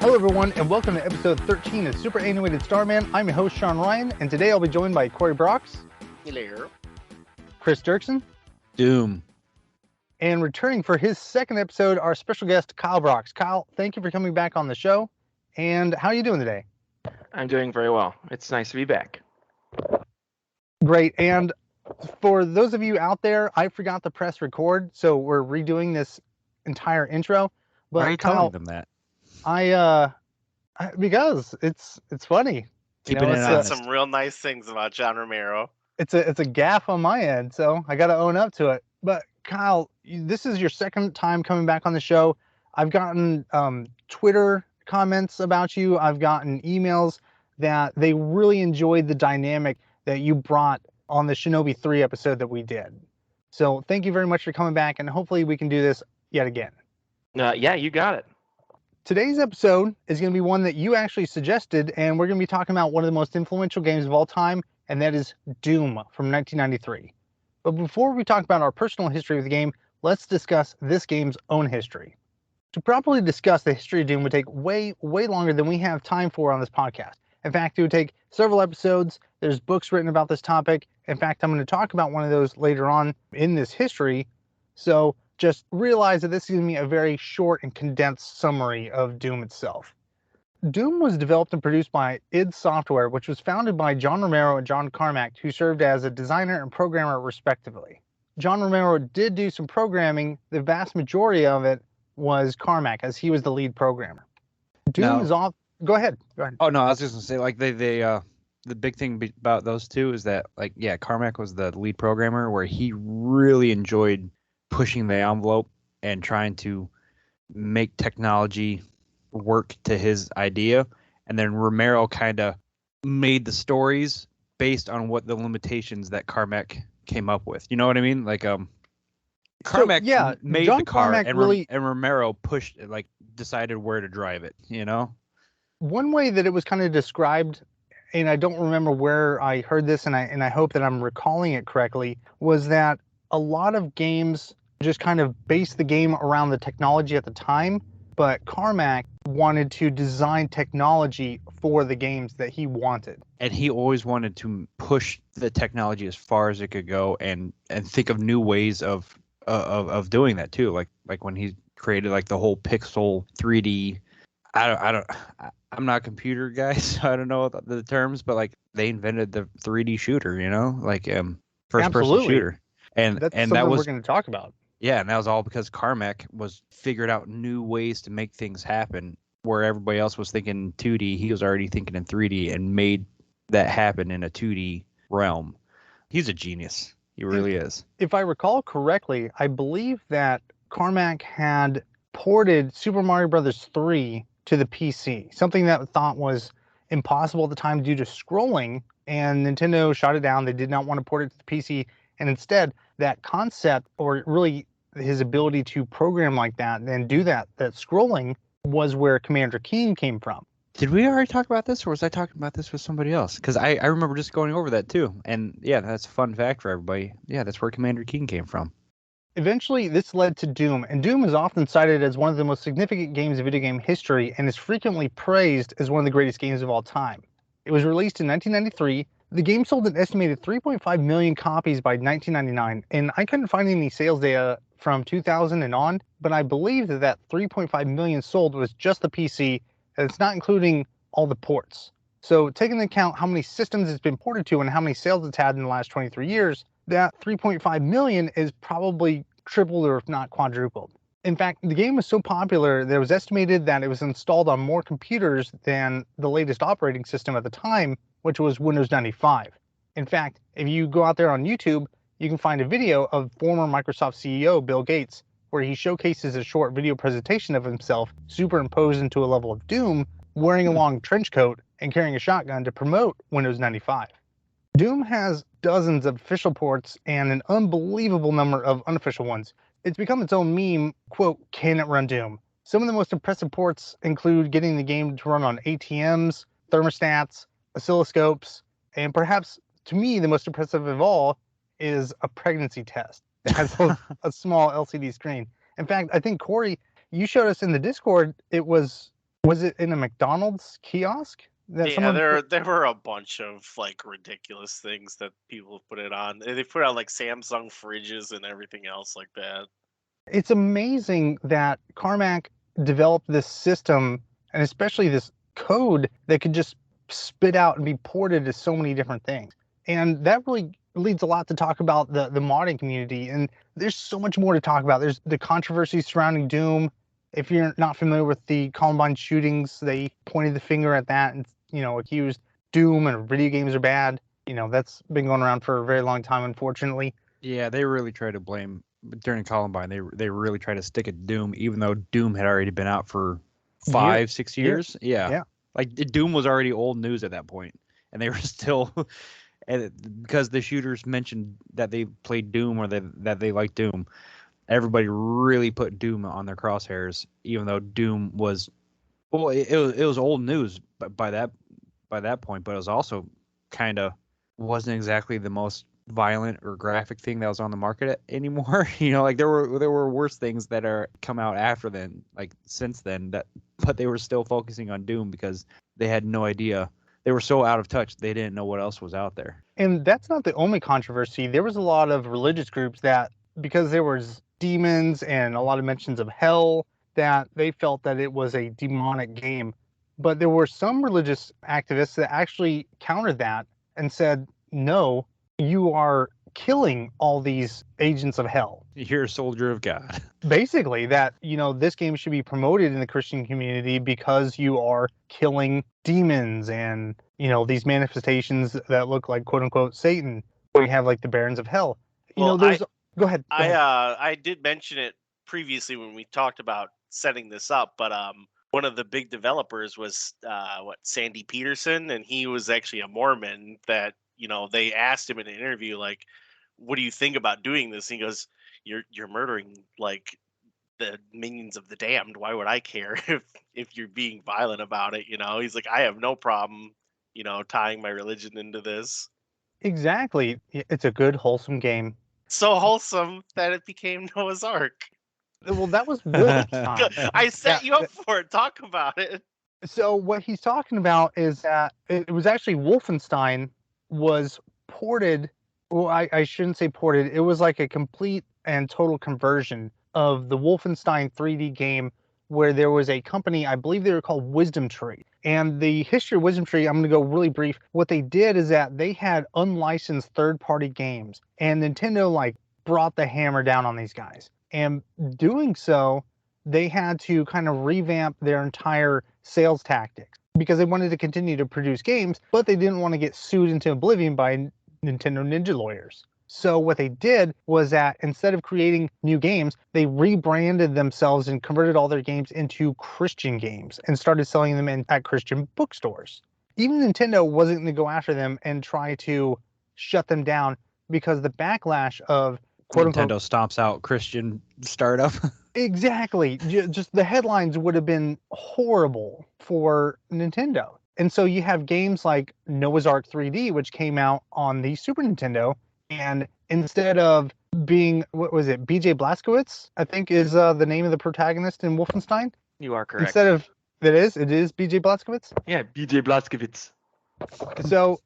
Hello everyone, and welcome to episode 13 of Superannuated Starman. I'm your host, Sean Ryan, and today I'll be joined by Cory Braucks. Hello. Chris Duerksen. Doom. And returning for his second episode, our special guest, Kyle Braucks. Kyle, thank you for coming back on the show. And how are you doing today? I'm doing very well. It's nice to be back. Great. And for those of you out there, I forgot to press record, so we're redoing this entire intro. But why are you Kyle, telling them that? Because it's funny. Keeping it Said honest. some real nice things about John Romero. It's a gaffe on my end, so I got to own up to it. But Kyle, this is your second time coming back on the show. I've gotten Twitter comments about you. I've gotten emails that they really enjoyed the dynamic that you brought on the Shinobi 3 episode that we did. So thank you very much for coming back, and hopefully we can do this yet again. Yeah, you got it. Today's episode is going to be one that you actually suggested, and we're going to be talking about one of the most influential games of all time, and that is Doom from 1993. But before we talk about our personal history of the game, let's discuss this game's own history. To properly discuss the history of Doom would take way longer than we have time for on this podcast. In fact, it would take several episodes. There's books written about this topic. In fact, I'm going to talk about one of those later on in this history. So just realize that this is going to be a very short and condensed summary of Doom itself. Doom was developed and produced by id Software, which was founded by John Romero and John Carmack, who served as a designer and programmer respectively. John Romero did do some programming. The vast majority of it was Carmack, as he was the lead programmer. Doom is off. Go ahead. Oh no, I was just gonna say, like, they the big thing about those two is that, like, yeah, Carmack was the lead programmer, where he really enjoyed pushing the envelope and trying to make technology work to his idea, and then Romero kind of made the stories based on what the limitations that Carmack came up with. You know what I mean? Like, Carmack made John the car, Carmack and really, and Romero pushed, like, decided where to drive it. You know, one way that it was kind of described, and I don't remember where I heard this, and I hope that I'm recalling it correctly, was that a lot of games just kind of based the game around the technology at the time, but Carmack wanted to design technology for the games that he wanted. And he always wanted to push the technology as far as it could go, and think of new ways of doing that too. Like when he created, like, the whole pixel 3D. I'm not a computer guy, so I don't know the terms, but, like, they invented the 3D shooter, you know, like, first person shooter. And that's and something that was, we're going to talk about. yeah, and that was all because Carmack figured out new ways to make things happen, where everybody else was thinking 2D. He was already thinking in 3D and made that happen in a 2D realm. He's a genius. He really is. If I recall correctly, I believe that Carmack had ported Super Mario Bros. 3 to the PC, something that thought was impossible at the time due to scrolling, and Nintendo shot it down. They did not want to port it to the PC, and instead that concept, or really his ability to program like that and do that scrolling, was where Commander Keen came from. Did we already talk about this, or was I talking about this with somebody else? Because I remember just going over that too. And yeah, that's a fun fact for everybody. Yeah, that's where Commander Keen came from. Eventually, this led to Doom, and Doom is often cited as one of the most significant games of video game history and is frequently praised as one of the greatest games of all time. It was released in 1993. The game sold an estimated 3.5 million copies by 1999, and I couldn't find any sales data from 2000 and on, but I believe that 3.5 million sold was just the PC, and it's not including all the ports. So taking into account how many systems it's been ported to and how many sales it's had in the last 23 years, that 3.5 million is probably tripled or if not quadrupled. In fact, the game was so popular that it was estimated that it was installed on more computers than the latest operating system at the time, which was Windows 95. In fact, if you go out there on YouTube, you can find a video of former Microsoft CEO Bill Gates, where he showcases a short video presentation of himself superimposed into a level of Doom, wearing a long trench coat and carrying a shotgun to promote Windows 95. Doom has dozens of official ports and an unbelievable number of unofficial ones. It's become its own meme, quote, "Can it run Doom?" Some of the most impressive ports include getting the game to run on ATMs, thermostats, oscilloscopes, and perhaps, to me, the most impressive of all is a pregnancy test that has a small LCD screen. In fact, I think, Cory, you showed us in the Discord, it was Was it in a McDonald's kiosk that Yeah, someone? there were a bunch of like ridiculous things that people put it on. They put out like Samsung fridges and everything else like that. It's amazing that Carmack developed this system and especially this code that could just spit out and be ported to so many different things. And that really leads a lot to talk about the modding community. And there's so much more to talk about. There's the controversy surrounding Doom. If you're not familiar with the Columbine shootings, they pointed the finger at that and, accused Doom and video games are bad. That's been going around for a very long time, unfortunately. Yeah, they really try to blame during Columbine. They really try to stick at Doom, even though Doom had already been out for 5-6 years. Yeah, like Doom was already old news at that point, and they were still, and because the shooters mentioned that they played Doom or that they liked Doom, everybody really put Doom on their crosshairs, even though Doom was, well, it was old news by that point, but it was also kind of wasn't exactly the most violent or graphic thing that was on the market anymore. Like there were worse things that are come out after then, like since then, but they were still focusing on Doom because they had no idea. They were so out of touch, they didn't know what else was out there. And that's not the only controversy. There was a lot of religious groups that, because there was demons and a lot of mentions of hell, that they felt that it was a demonic game. But there were some religious activists that actually countered that and said, no, you are killing all these agents of hell. You're a soldier of God. Basically, that, this game should be promoted in the Christian community because you are killing demons and, these manifestations that look like quote unquote Satan, where you have like the barons of hell. Well, Go ahead. I did mention it previously when we talked about setting this up, but one of the big developers was Sandy Peterson, and he was actually a Mormon that, they asked him in an interview, like, what do you think about doing this? And he goes, you're murdering like the minions of the damned. Why would I care if you're being violent about it? He's like, I have no problem, tying my religion into this. Exactly. It's a good, wholesome game. So wholesome that it became Noah's Ark. Well, that was Wolfenstein. I set you up for it. Talk about it. So what he's talking about is that it was actually Wolfenstein was ported. Well, I shouldn't say ported. It was like a complete and total conversion of the Wolfenstein 3D game, where there was a company, I believe they were called Wisdom Tree. And the history of Wisdom Tree, I'm going to go really brief. What they did is that they had unlicensed third-party games, and Nintendo brought the hammer down on these guys. And doing so, they had to kind of revamp their entire sales tactics because they wanted to continue to produce games, but they didn't want to get sued into oblivion by Nintendo ninja lawyers. So what they did was that instead of creating new games, they rebranded themselves and converted all their games into Christian games and started selling them at Christian bookstores. Even Nintendo wasn't going to go after them and try to shut them down because the backlash of Nintendo stomps out Christian startup. Exactly. Just the headlines would have been horrible for Nintendo. And so you have games like Noah's Ark 3D, which came out on the Super Nintendo. And instead of being, what was it, BJ Blazkowicz, I think is the name of the protagonist in Wolfenstein. You are correct. Instead of, it is BJ Blazkowicz? Yeah, BJ Blazkowicz. So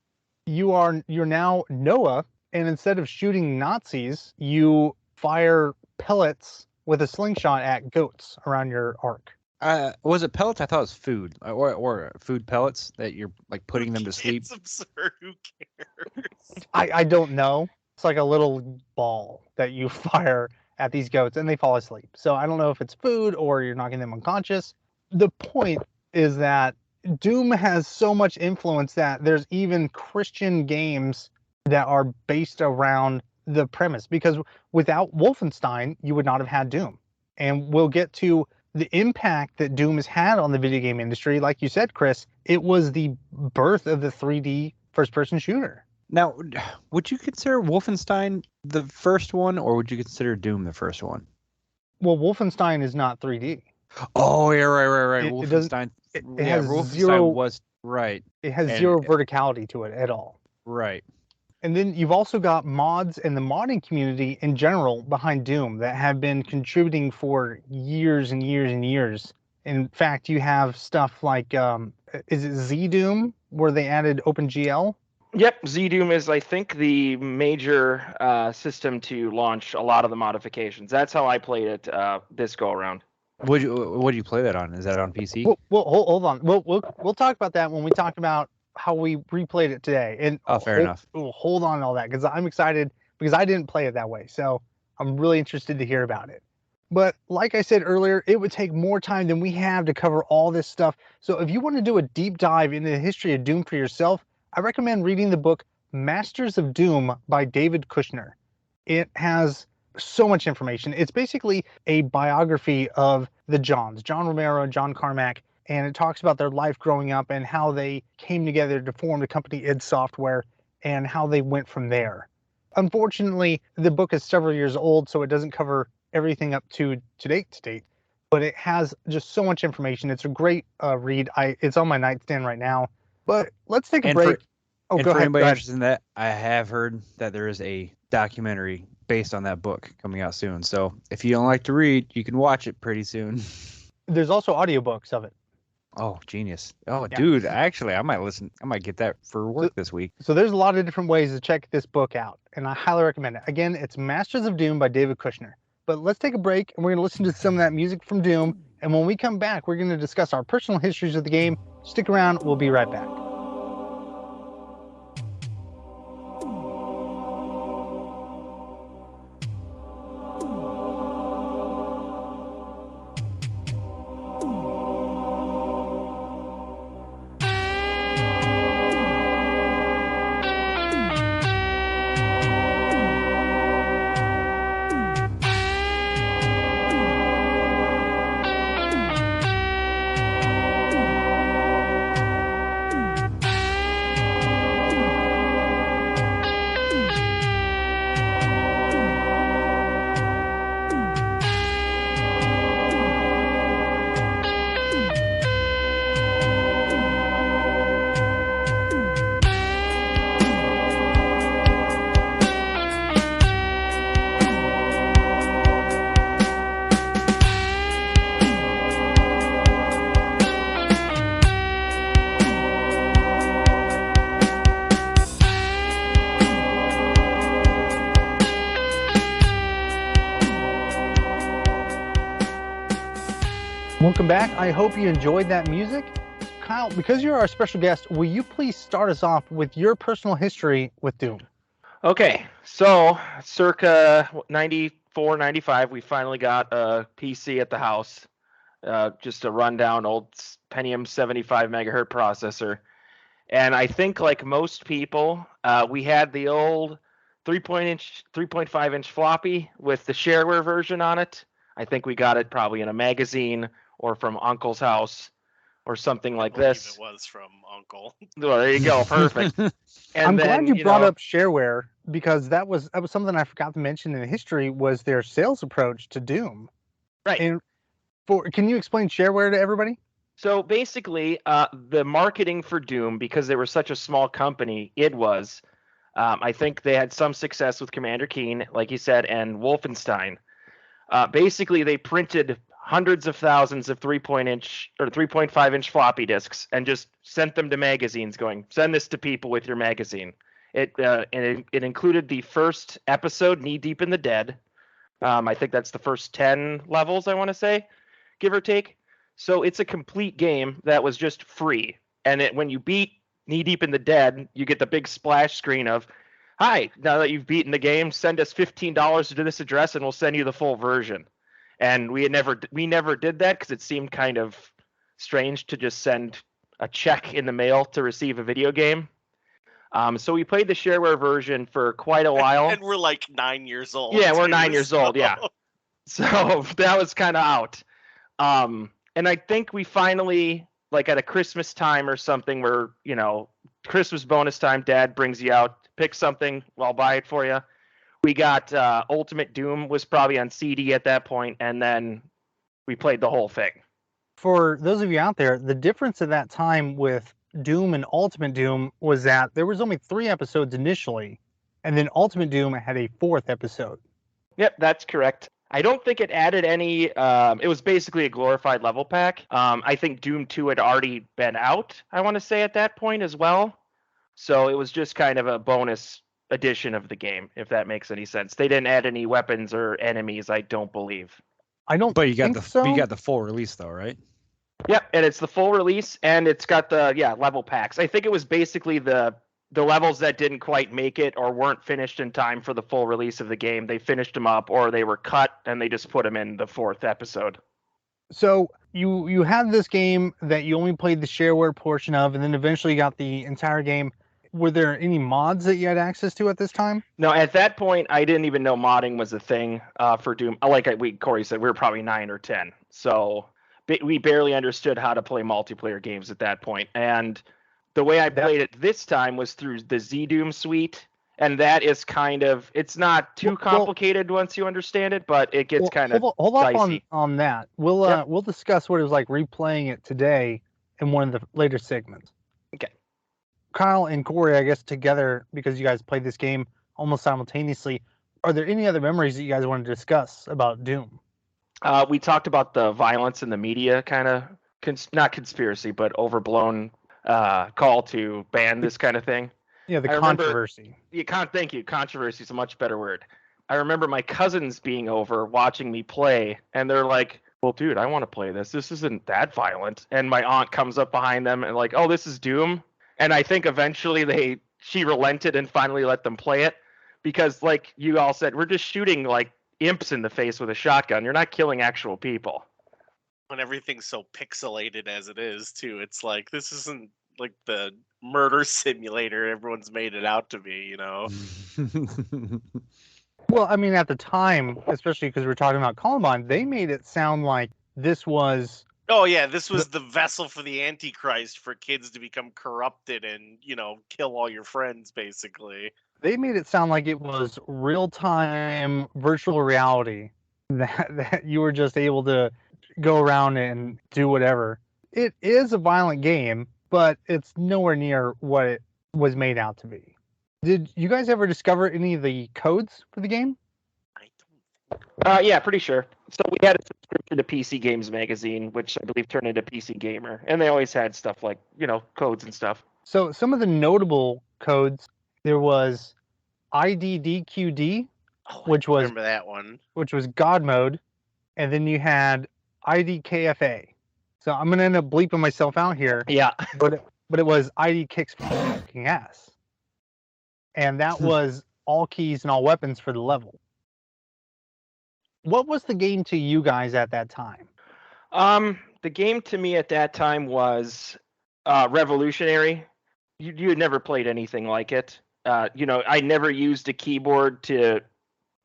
you're now Noah, and instead of shooting Nazis, you fire pellets with a slingshot at goats around your ark. Was it pellets? I thought it was food, or food pellets that you're putting them to sleep. It's absurd. Who cares? I don't know. It's like a little ball that you fire at these goats and they fall asleep. So I don't know if it's food or you're knocking them unconscious. The point is that Doom has so much influence that there's even Christian games that are based around the premise, because without Wolfenstein, you would not have had Doom. And we'll get to the impact that Doom has had on the video game industry. Like you said, Chris, it was the birth of the 3D first-person shooter. Now, would you consider Wolfenstein the first one, or would you consider Doom the first one? Well, Wolfenstein is not 3D. Oh, yeah, right. Wolfenstein. It has Wolfenstein zero. Was right. It has zero verticality to it at all. Right. And then you've also got mods and the modding community in general behind Doom that have been contributing for years and years and years In fact, you have stuff like, is it Z-Doom, where they added OpenGL? Yep, Z-Doom is, I think, the major system to launch a lot of the modifications. That's how I played it this go around. What do you play that on? Is that on PC? Well, hold on. We'll talk about that when we talk about how we replayed it today. And fair enough. Hold on to all that, because I'm excited, because I didn't play it that way. So I'm really interested to hear about it. But like I said earlier, it would take more time than we have to cover all this stuff. So if you want to do a deep dive into the history of Doom for yourself, I recommend reading the book Masters of Doom by David Kushner. It has so much information. It's basically a biography of the Johns, John Romero and John Carmack, and it talks about their life growing up and how they came together to form the company id Software and how they went from there. Unfortunately, the book is several years old, so it doesn't cover everything up to date, but it has just so much information. It's a great read. It's on my nightstand right now. But let's take a break. Go ahead. Anybody interested in that, I have heard that there is a documentary based on that book coming out soon. So if you don't like to read, you can watch it pretty soon. There's also audiobooks of it. Oh, genius. Oh, Yeah. dude, actually, I might listen. I might get that for work this week. So there's a lot of different ways to check this book out, and I highly recommend it. Again, it's Masters of Doom by David Kushner. But let's take a break, and we're going to listen to some of that music from Doom. And when we come back, we're going to discuss our personal histories of the game. Stick around. We'll be right back. Welcome back. I hope you enjoyed that music. Kyle, because you're our special guest, will you please start us off with your personal history with Doom? Okay, so circa 94, 95, we finally got a PC at the house. Just a rundown old Pentium 75 megahertz processor. And I think, like most people, we had the old 3.5 inch floppy with the shareware version on it. I think we got it probably in a magazine or from Uncle's house or something like this. It was from Uncle. Well, there you go. Perfect. And I'm glad you brought up shareware, because that was something I forgot to mention in history, was their sales approach to Doom. Right. And can you explain shareware to everybody? So basically, the marketing for Doom, because they were such a small company, I think they had some success with Commander Keen, like you said, and Wolfenstein. Basically, they printed hundreds of thousands of 3.5 inch floppy disks and just sent them to magazines going, send this to people with your magazine. It included the first episode, Knee Deep in the Dead. I think that's the first 10 levels, I want to say, give or take. So it's a complete game that was just free. And when you beat Knee Deep in the Dead, you get the big splash screen of, hi, now that you've beaten the game, send us $15 to this address and we'll send you the full version. And we never did that because it seemed kind of strange to just send a check in the mail to receive a video game. So we played the shareware version for quite a while. And we're like 9 years old. Yeah, we're 9 years old, yeah. So that was kind of out. And I think we finally, like at a Christmas time or something where, Christmas bonus time, Dad brings you out, pick something, I'll buy it for you. We got Ultimate Doom was probably on CD at that point, and then we played the whole thing. For those of you out there, the difference at that time with Doom and Ultimate Doom was that there was only 3 episodes initially, and then Ultimate Doom had a 4th episode. Yep, that's correct. I don't think it added any. It was basically a glorified level pack. I think Doom 2 had already been out, I want to say, at that point as well. So it was just kind of a bonus edition of the game, if that makes any sense. They didn't add any weapons or enemies, I don't believe. I don't But you got think the so. you got the full release though, right? Yep, and it's the full release, and it's got the level packs. I think it was basically the levels that didn't quite make it or weren't finished in time for the full release of the game. They finished them up, or they were cut, and they just put them in the 4th episode. So you had this game that you only played the shareware portion of, and then eventually got the entire game. Were there any mods that you had access to at this time? No, at that point, I didn't even know modding was a thing for Doom. Corey said, we were probably 9 or 10. So we barely understood how to play multiplayer games at that point. And the way I played it this time was through the Z-Doom suite. And that is kind of, it's not too complicated once you understand it, but it gets kind of hold off dicey. on that. We'll discuss what it was like replaying it today in one of the later segments. Okay. Kyle and Corey, I guess together, because you guys played this game almost simultaneously, are there any other memories that you guys want to discuss about Doom? We talked about the violence in the media, kind of not conspiracy, but overblown call to ban this kind of thing. Yeah, the controversy. Thank you. Controversy is a much better word. I remember my cousins being over watching me play, and they're like, well, dude, I want to play this. This isn't that violent. And my aunt comes up behind them and like, oh, this is Doom. And I think eventually she relented and finally let them play it because, like you all said, we're just shooting like imps in the face with a shotgun. You're not killing actual people. When everything's so pixelated as it is, too, it's like this isn't like the murder simulator everyone's made it out to be, you know? Well, I mean, at the time, especially because we're talking about Columbine, they made it sound like this was. Oh yeah, this was the vessel for the Antichrist for kids to become corrupted and, you know, kill all your friends, basically. They made it sound like it was real-time virtual reality that you were just able to go around and do whatever. It is a violent game, but it's nowhere near what it was made out to be. Did you guys ever discover any of the codes for the game? Yeah, pretty sure. So we had a subscription to PC Games Magazine, which I believe turned into PC Gamer, and they always had stuff like, you know, codes and stuff. So some of the notable codes, there was IDDQD, which was remember that one, which was God mode, and then you had IDKFA. So I'm gonna end up bleeping myself out here. Yeah, but it was ID kicks fucking ass, and that was all keys and all weapons for the level. What was the game to you guys at that time? The game to me at that time was revolutionary. You had never played anything like it. You know, I never used a keyboard to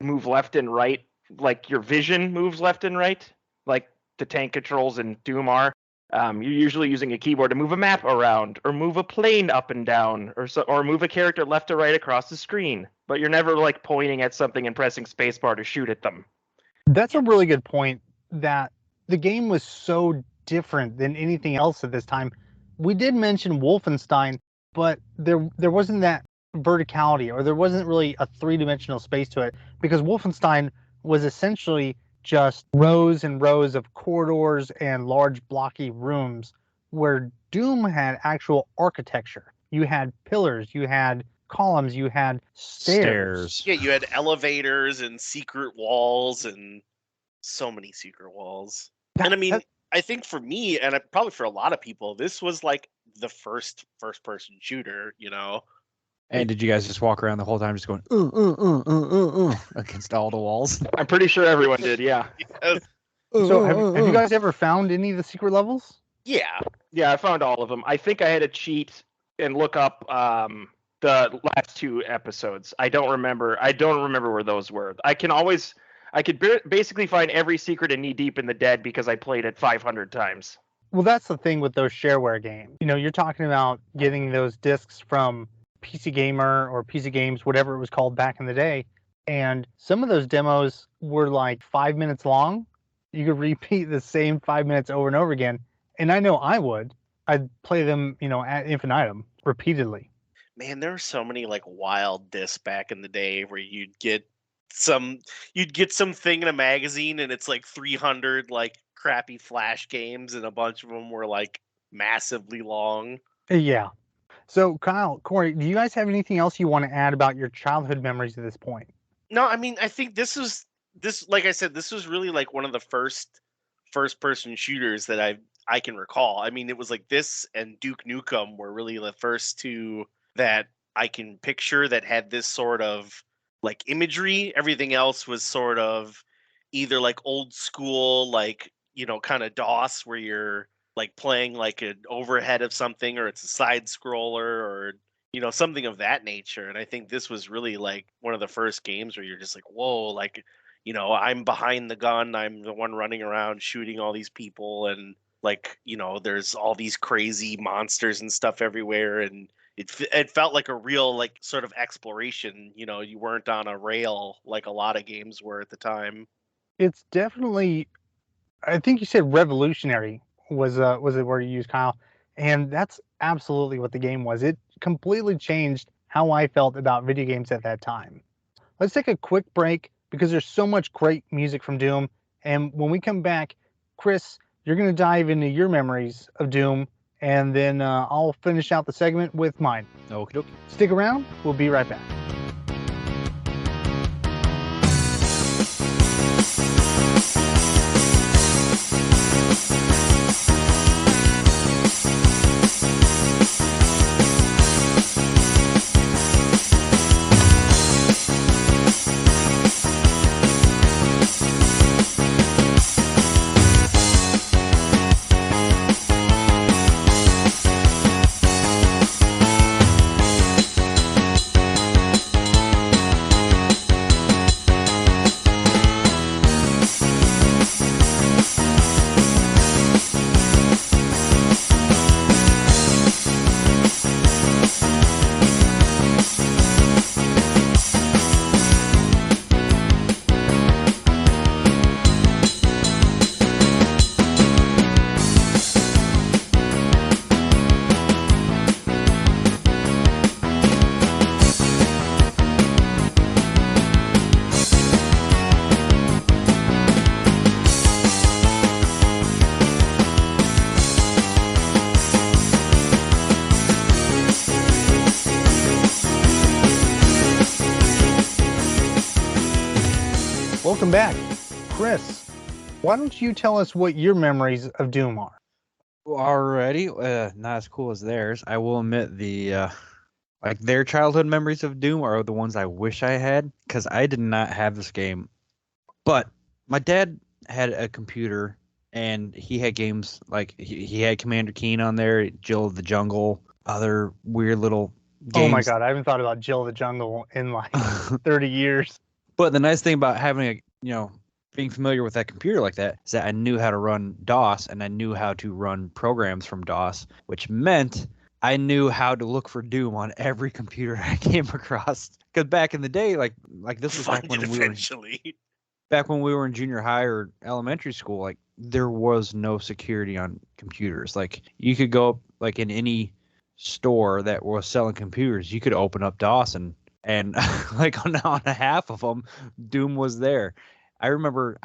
move left and right, like your vision moves left and right, like the tank controls in Doom are. You're usually using a keyboard to move a map around, or move a plane up and down, or move a character left or right across the screen. But you're never like pointing at something and pressing spacebar to shoot at them. That's a really good point, that the game was so different than anything else at this time. We did mention Wolfenstein, but there wasn't that verticality, or there wasn't really a three-dimensional space to it, because Wolfenstein was essentially just rows and rows of corridors and large blocky rooms, where Doom had actual architecture. You had pillars, you had columns, you had stairs. Yeah, you had elevators and secret walls and so many secret walls. And I mean, I think for me, and probably for a lot of people, this was like the first-person shooter, you know? And did you guys just walk around the whole time just going against all the walls? I'm pretty sure everyone did, yeah. Yes. So have you guys ever found any of the secret levels? Yeah. Yeah, I found all of them. I think I had to cheat and look up the last 2 episodes. I don't remember where those were. I could basically find every secret in Knee Deep in the Dead because I played it 500 times. Well, that's the thing with those shareware games. You know, you're talking about getting those discs from PC Gamer or PC Games, whatever it was called back in the day. And some of those demos were like 5 minutes long. You could repeat the same 5 minutes over and over again. And I know I would. I'd play them, you know, ad infinitum repeatedly. Man, there were so many like wild discs back in the day where you'd get you'd get something in a magazine and it's like 300 like crappy Flash games, and a bunch of them were like massively long. Yeah. So, Kyle, Corey, do you guys have anything else you want to add about your childhood memories at this point? No, I mean, I think like I said, this was really like one of the first person shooters that I can recall. I mean, it was like this and Duke Nukem were really the first two that I can picture that had this sort of like imagery. Everything else was sort of either like old school, like, kind of DOS where you're like playing like an overhead of something, or it's a side scroller, or something of that nature. And I think this was really like one of the first games where you're just like, whoa, like, I'm behind the gun, I'm the one running around shooting all these people, and like, there's all these crazy monsters and stuff everywhere, and it felt like a real like sort of exploration. You weren't on a rail like a lot of games were at the time. It's definitely, I think you said revolutionary was the word you used, Kyle, and that's absolutely what the game was. It completely changed how I felt about video games at that time. Let's take a quick break because there's so much great music from Doom, and when we come back, Chris, you're going to dive into your memories of Doom, and then I'll finish out the segment with mine. Okie dokie. Stick around, we'll be right back. Welcome back. Chris, why don't you tell us what your memories of Doom are? Already, not as cool as theirs. I will admit like their childhood memories of Doom are the ones I wish I had, because I did not have this game. But my dad had a computer, and he had games like he had Commander Keen on there, Jill of the Jungle, other weird little games. Oh my God, I haven't thought about Jill of the Jungle in like 30 years. But the nice thing about having being familiar with that computer like that is that I knew how to run DOS, and I knew how to run programs from DOS, which meant I knew how to look for Doom on every computer I came across. Because back in the day, like this was back when we were in junior high or elementary school, like there was no security on computers. Like you could go like in any store that was selling computers, you could open up DOS and like on a half of them, Doom was there. I remember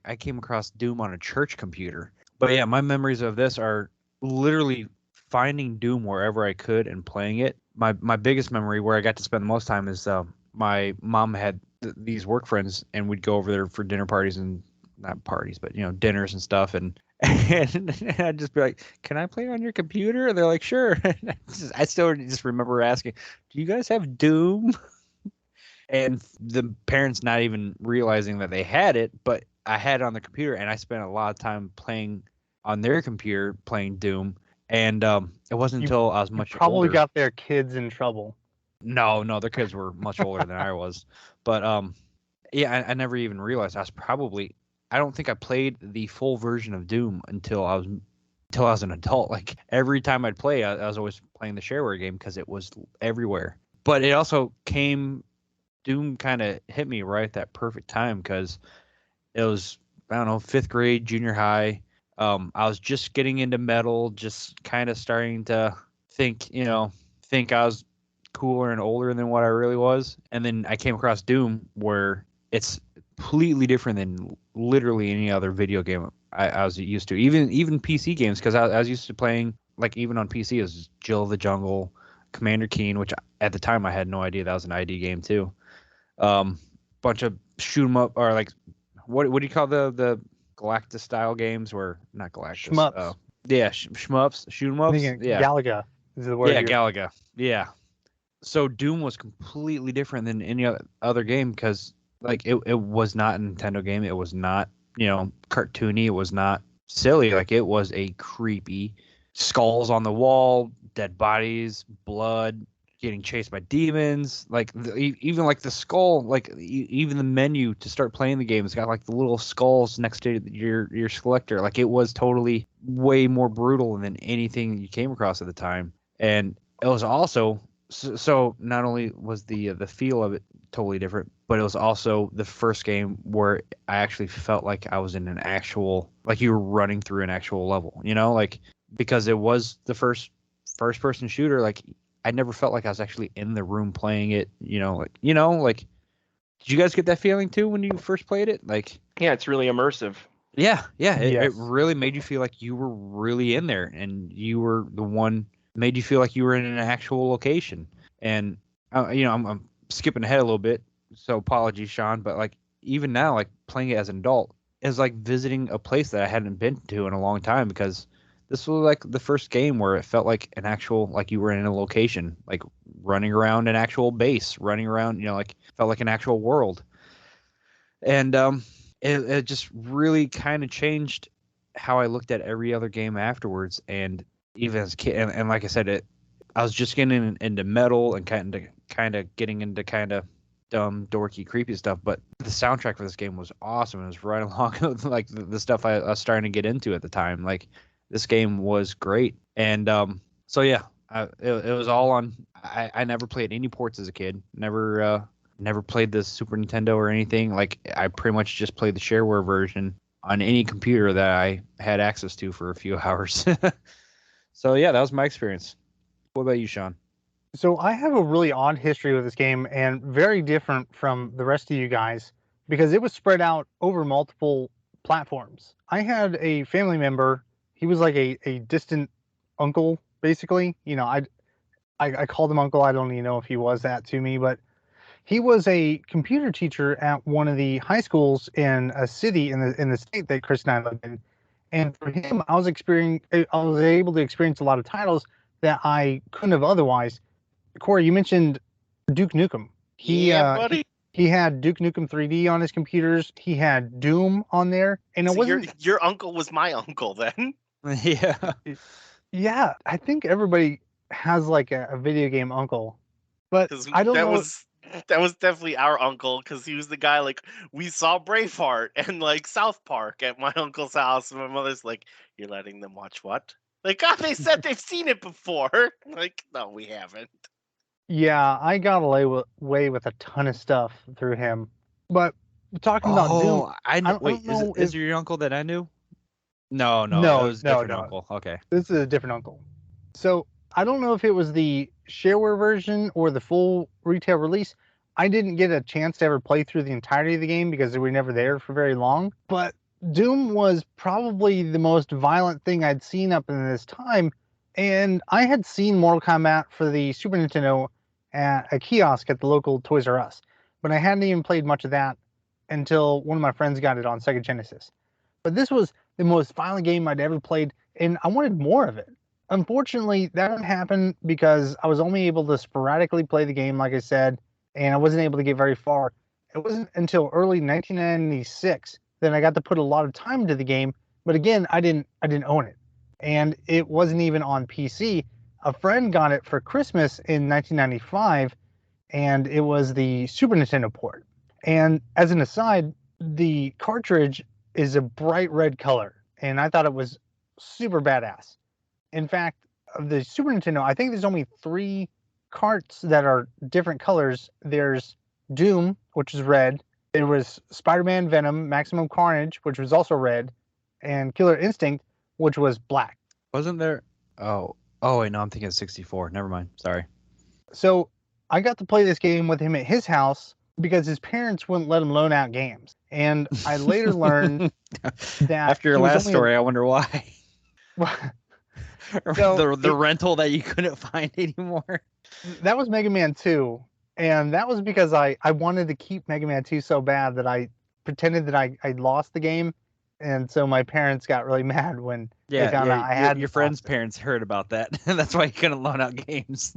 I came across Doom on a church computer. But yeah, my memories of this are literally finding Doom wherever I could and playing it. My biggest memory where I got to spend the most time is my mom had these work friends, and we'd go over there for dinner parties, and not parties, but dinners and stuff, and I'd just be like, "Can I play on your computer?" And they're like, "Sure." I still just remember asking, "Do you guys have Doom?" And the parents not even realizing that they had it, but I had it on the computer, and I spent a lot of time playing on their computer, playing Doom. And it wasn't until I was much probably older. got their kids in trouble. No, their kids were much older than I was. But yeah, I never even realized I don't think I played the full version of Doom until I was an adult. Like every time I'd play, I was always playing the shareware game because it was everywhere. But it also Doom kind of hit me right at that perfect time because it was, I don't know, 5th grade, junior high. I was just getting into metal, just kind of starting to think I was cooler and older than what I really was. And then I came across Doom, where it's completely different than literally any other video game I was used to. Even PC games, because I was used to playing, like, even on PC, is Jill of the Jungle, Commander Keen, which at the time I had no idea that was an ID game too. Bunch of shoot 'em up, or like, what do you call the Galactus style games? Where not Galactus. Shmups. Yeah, shmups, shoot 'em I ups. think Yeah, Galaga is the word. yeah, Galaga. Yeah. So Doom was completely different than any other game, because like it was not a Nintendo game. It was not, cartoony. It was not silly. Like, it was a creepy, skulls on the wall, dead bodies, blood, getting chased by demons. Like, even like the skull, like even the menu to start playing the game, it's got like the little skulls next to your selector. Like, it was totally way more brutal than anything you came across at the time. And it was also, so not only was the feel of it totally different, but it was also the first game where I actually felt like I was in an actual, like, you were running through an actual level, like, because it was the first person shooter. Like, I never felt like I was actually in the room playing it, like, did you guys get that feeling too when you first played it? Like, Yeah, it's really immersive. yeah, it Yes. really made you feel like you were really in there, and you were the one, made you feel like you were in an actual location. And I'm skipping ahead a little bit, so apologies, Sean, but like, even now, like, playing it as an adult is like visiting a place that I hadn't been to in a long time, because this was like the first game where it felt like an actual, like, you were in a location, like running around an actual base, running around, like, felt like an actual world. And it just really kind of changed how I looked at every other game afterwards. And even as a kid, and like I said, I was just getting into metal and kind of getting into kind of dumb, dorky, creepy stuff. But the soundtrack for this game was awesome. It was right along with like the stuff I was starting to get into at the time. Like, this game was great. And so yeah, it was all on. I never played any ports as a kid. Never played the Super Nintendo or anything. Like, I pretty much just played the shareware version on any computer that I had access to for a few hours. So yeah, that was my experience. What about you, Sean? So I have a really odd history with this game, and very different from the rest of you guys, because it was spread out over multiple platforms. I had a family member. He was like a distant uncle, basically. I called him uncle. I don't even know if he was that to me, but he was a computer teacher at one of the high schools in a city in the state that Chris and I lived in. And for him, I was able to experience a lot of titles that I couldn't have otherwise. Cory, you mentioned Duke Nukem. Yeah, buddy. He had Duke Nukem 3D on his computers. He had Doom on there, and it So wasn't. your uncle was my uncle then. Yeah. Yeah, I think everybody has like a video game uncle, but Because I don't that know. was definitely our uncle, because he was the guy, like, we saw Braveheart and like South Park at my uncle's house, and my mother's like, "You're letting them watch what?" Like, God, they said they've seen it before. Like, no, we haven't. Yeah, I got away with a ton of stuff through him. But talking about Doom, Oh, I I know. don't, I Wait, don't know is if it your uncle that I knew? No, it no, was a no, different no. uncle. Okay. This is a different uncle. So I don't know if it was the shareware version or the full retail release. I didn't get a chance to ever play through the entirety of the game because we were never there for very long. But Doom was probably the most violent thing I'd seen up in this time. And I had seen Mortal Kombat for the Super Nintendo at a kiosk at the local Toys R Us. But I hadn't even played much of that until one of my friends got it on Sega Genesis. But this was the most violent game I'd ever played, and I wanted more of it. Unfortunately, that didn't happen because I was only able to sporadically play the game, like I said, and I wasn't able to get very far. It wasn't until early 1996 that I got to put a lot of time into the game, but again, I didn't own it. And it wasn't even on PC. A friend got it for Christmas in 1995, and it was the Super Nintendo port. And as an aside, the cartridge is a bright red color, and I thought it was super badass. In fact, of the Super Nintendo, I think there's only 3 carts that are different colors. There's Doom, which is red. There was Spider-Man Venom, Maximum Carnage, which was also red, and Killer Instinct, which was black. Wasn't there? Oh wait, no, I'm thinking of 64. Never mind. Sorry. So I got to play this game with him at his house, because his parents wouldn't let him loan out games. And I later learned that After your he was last only story, I wonder why. So the rental that you couldn't find anymore. that was Mega Man 2, and that was because I wanted to keep Mega Man 2 so bad that I pretended that I lost the game, and so my parents got really mad when they found out I hadn't your friend's lost it. parents heard about that. That's why he couldn't loan out games.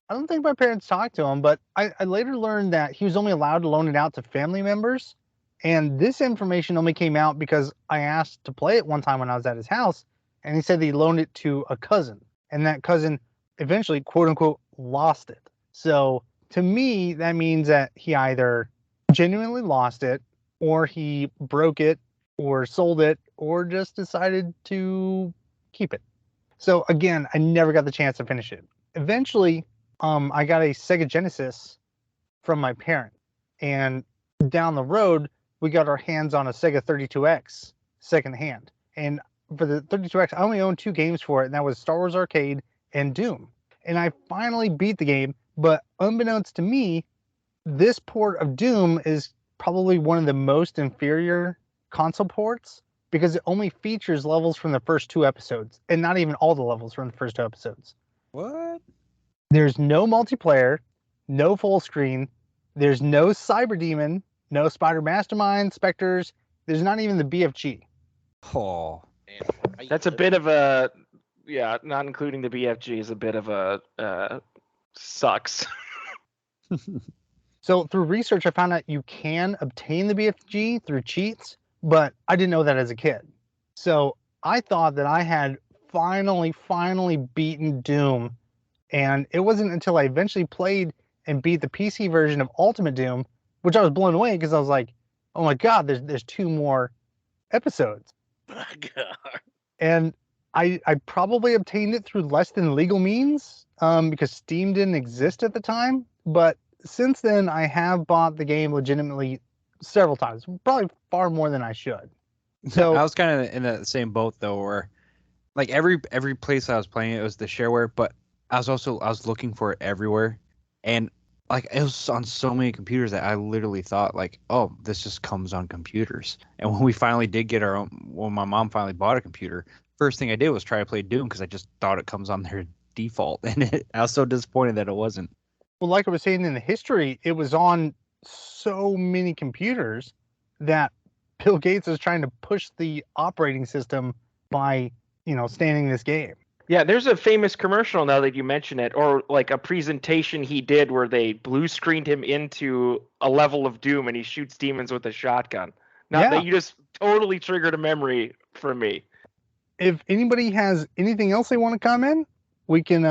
I don't think my parents talked to him, but I later learned that he was only allowed to loan it out to family members, and this information only came out because I asked to play it one time when I was at his house, and he said he loaned it to a cousin, and that cousin eventually, quote unquote, lost it. So to me, that means that he either genuinely lost it, or he broke it, or sold it, or just decided to keep it. So again, I never got the chance to finish it. Eventually, I got a Sega Genesis from my parent, and down the road, we got our hands on a Sega 32X secondhand. And for the 32X, I only owned 2 games for it, and that was Star Wars Arcade and Doom. And I finally beat the game, but unbeknownst to me, this port of Doom is probably one of the most inferior console ports because it only features levels from the first 2 episodes, and not even all the levels from the first 2 episodes. What? There's no multiplayer, no full screen, there's no Cyber Demon, no Spider Mastermind, Spectres, there's not even the BFG. Oh. That's a bit of a, yeah, not including the BFG is a bit of a sucks. So through research, I found out you can obtain the BFG through cheats, but I didn't know that as a kid. So I thought that I had finally beaten Doom, and it wasn't until I eventually played and beat the PC version of Ultimate Doom, which I was blown away because I was like, oh my god, there's 2 more episodes. My God. And I probably obtained it through less than legal means because Steam didn't exist at the time. But since then, I have bought the game legitimately several times, probably far more than I should. So I was kind of in the same boat though, where like every place I was playing it was the shareware, but I was looking for it everywhere, and like it was on so many computers that I literally thought like, oh, this just comes on computers. And when we finally did get our own, when my mom finally bought a computer, first thing I did was try to play Doom because I just thought it comes on their default, and I was so disappointed that it wasn't. well, like I was saying in the history, it was on so many computers that Bill Gates is trying to push the operating system by, standing this game. Yeah, there's a famous commercial now that you mention it, or like a presentation he did where they blue screened him into a level of Doom and he shoots demons with a shotgun. Now Yeah. that you just totally triggered a memory for me. If anybody has anything else they want to comment, we can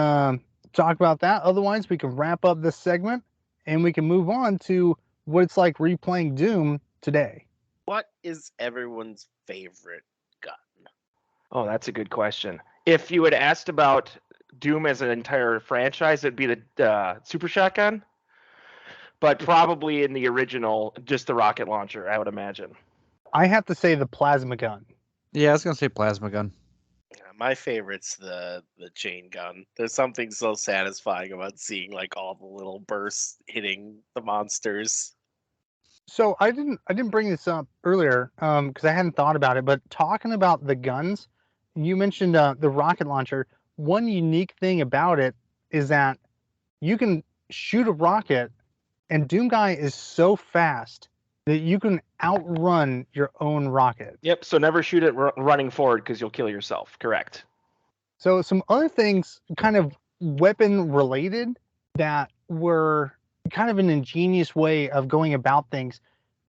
talk about that. Otherwise, we can wrap up this segment and we can move on to what it's like replaying Doom today. What is everyone's favorite gun? Oh, that's a good question. If you had asked about Doom as an entire franchise, it'd be the Super Shotgun. But probably in the original, just the rocket launcher, I would imagine. I have to say the plasma gun. Yeah, I was gonna say plasma gun. Yeah, my favorite's the chain gun. There's something so satisfying about seeing like all the little bursts hitting the monsters. So I didn't bring this up earlier because I hadn't thought about it. But talking about the guns, you mentioned the rocket launcher. One unique thing about it is that you can shoot a rocket, and Doom Guy is so fast that you can outrun your own rocket. Yep, so never shoot it running forward because you'll kill yourself. Correct. So some other things kind of weapon related that were kind of an ingenious way of going about things.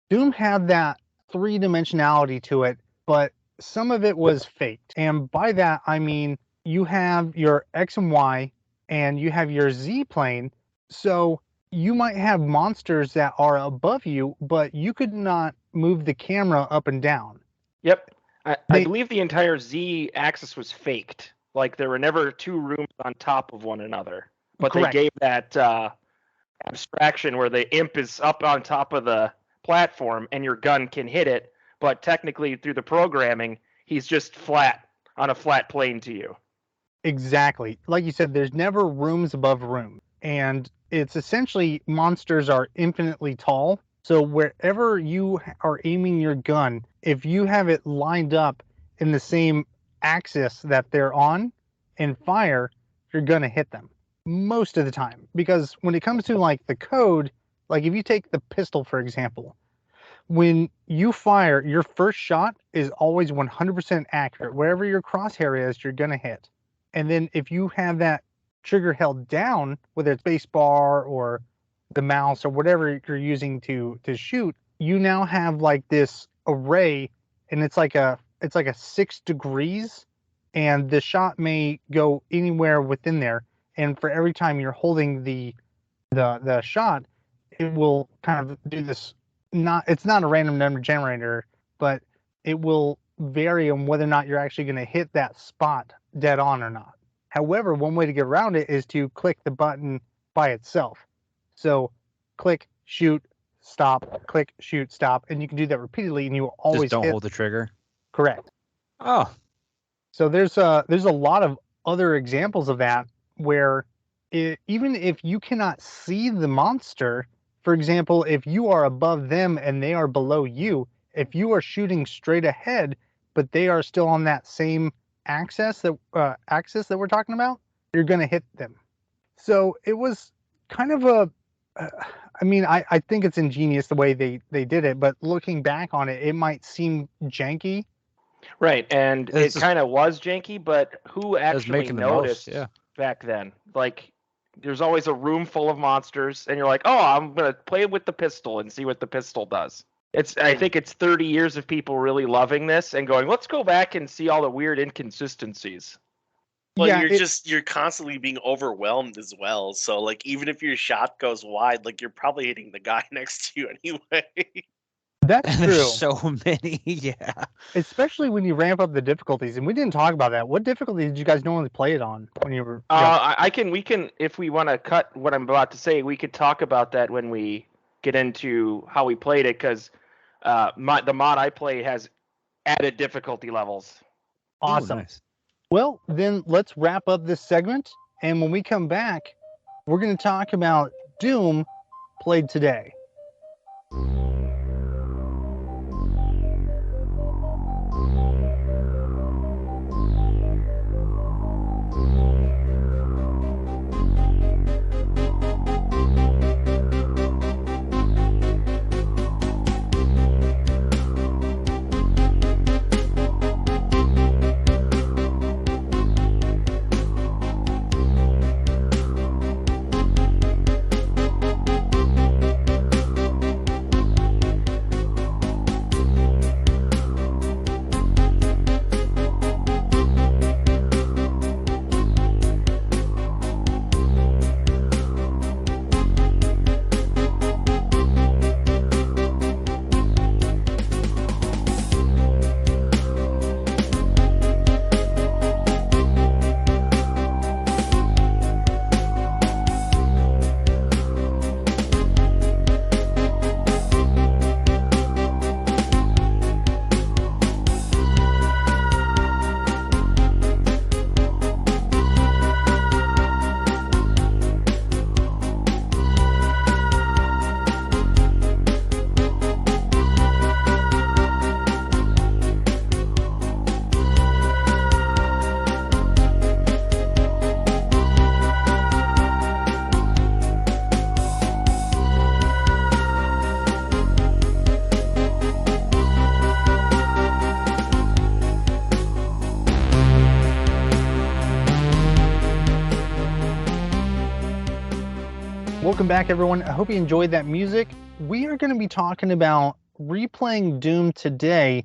Doom had that 3-dimensionality to it, but some of it was faked. And by that, I mean, you have your X and Y and you have your Z plane. So you might have monsters that are above you, but you could not move the camera up and down. Yep. I believe the entire Z axis was faked. Like there were never 2 rooms on top of one another. But Correct. They gave that abstraction where the imp is up on top of the platform and your gun can hit it. But technically, through the programming, he's just flat on a flat plane to you. Exactly. Like you said, there's never rooms above room. And it's essentially monsters are infinitely tall. So wherever you are aiming your gun, if you have it lined up in the same axis that they're on and fire, you're going to hit them most of the time. Because when it comes to like the code, like if you take the pistol, for example, when you fire, your first shot is always 100% accurate. Wherever your crosshair is, you're going to hit. And then if you have that trigger held down, whether it's space bar or the mouse or whatever you're using to shoot, you now have like this array, and it's like a 6 degrees, and the shot may go anywhere within there. And for every time you're holding the shot, it will kind of do this. It's not a random number generator, but it will vary on whether or not you're actually going to hit that spot dead on or not. However, one way to get around it is to click the button by itself. So click, shoot, stop, click, shoot, stop, and you can do that repeatedly, and you will always Just don't hit. hold the trigger. Correct. Oh, So there's a lot of other examples of that where even if you cannot see the monster, for example, if you are above them and they are below you, if you are shooting straight ahead, but they are still on that same axis that we're talking about, you're going to hit them. So it was kind of I think it's ingenious the way they did it, but looking back on it, it might seem janky. Right, and It's it just- kind of was janky, but who actually making the most, noticed yeah. back then? Like, there's always a room full of monsters, and you're like, oh, I'm gonna play with the pistol and see what the pistol does. I think it's 30 years of people really loving this and going, let's go back and see all the weird inconsistencies. Well, Yeah, you're constantly being overwhelmed as well. So like even if your shot goes wide, like you're probably hitting the guy next to you anyway. That's and true. there's so many. Yeah. Especially when you ramp up the difficulties, and we didn't talk about that. What difficulty did you guys normally play it on when you were? We can, if we want to cut what I'm about to say, we could talk about that when we get into how we played it, because the mod I play has added difficulty levels. Awesome. Ooh, nice. Well, then let's wrap up this segment, and when we come back, we're going to talk about Doom played today. Welcome back, everyone. I hope you enjoyed that music. We are going to be talking about replaying Doom today,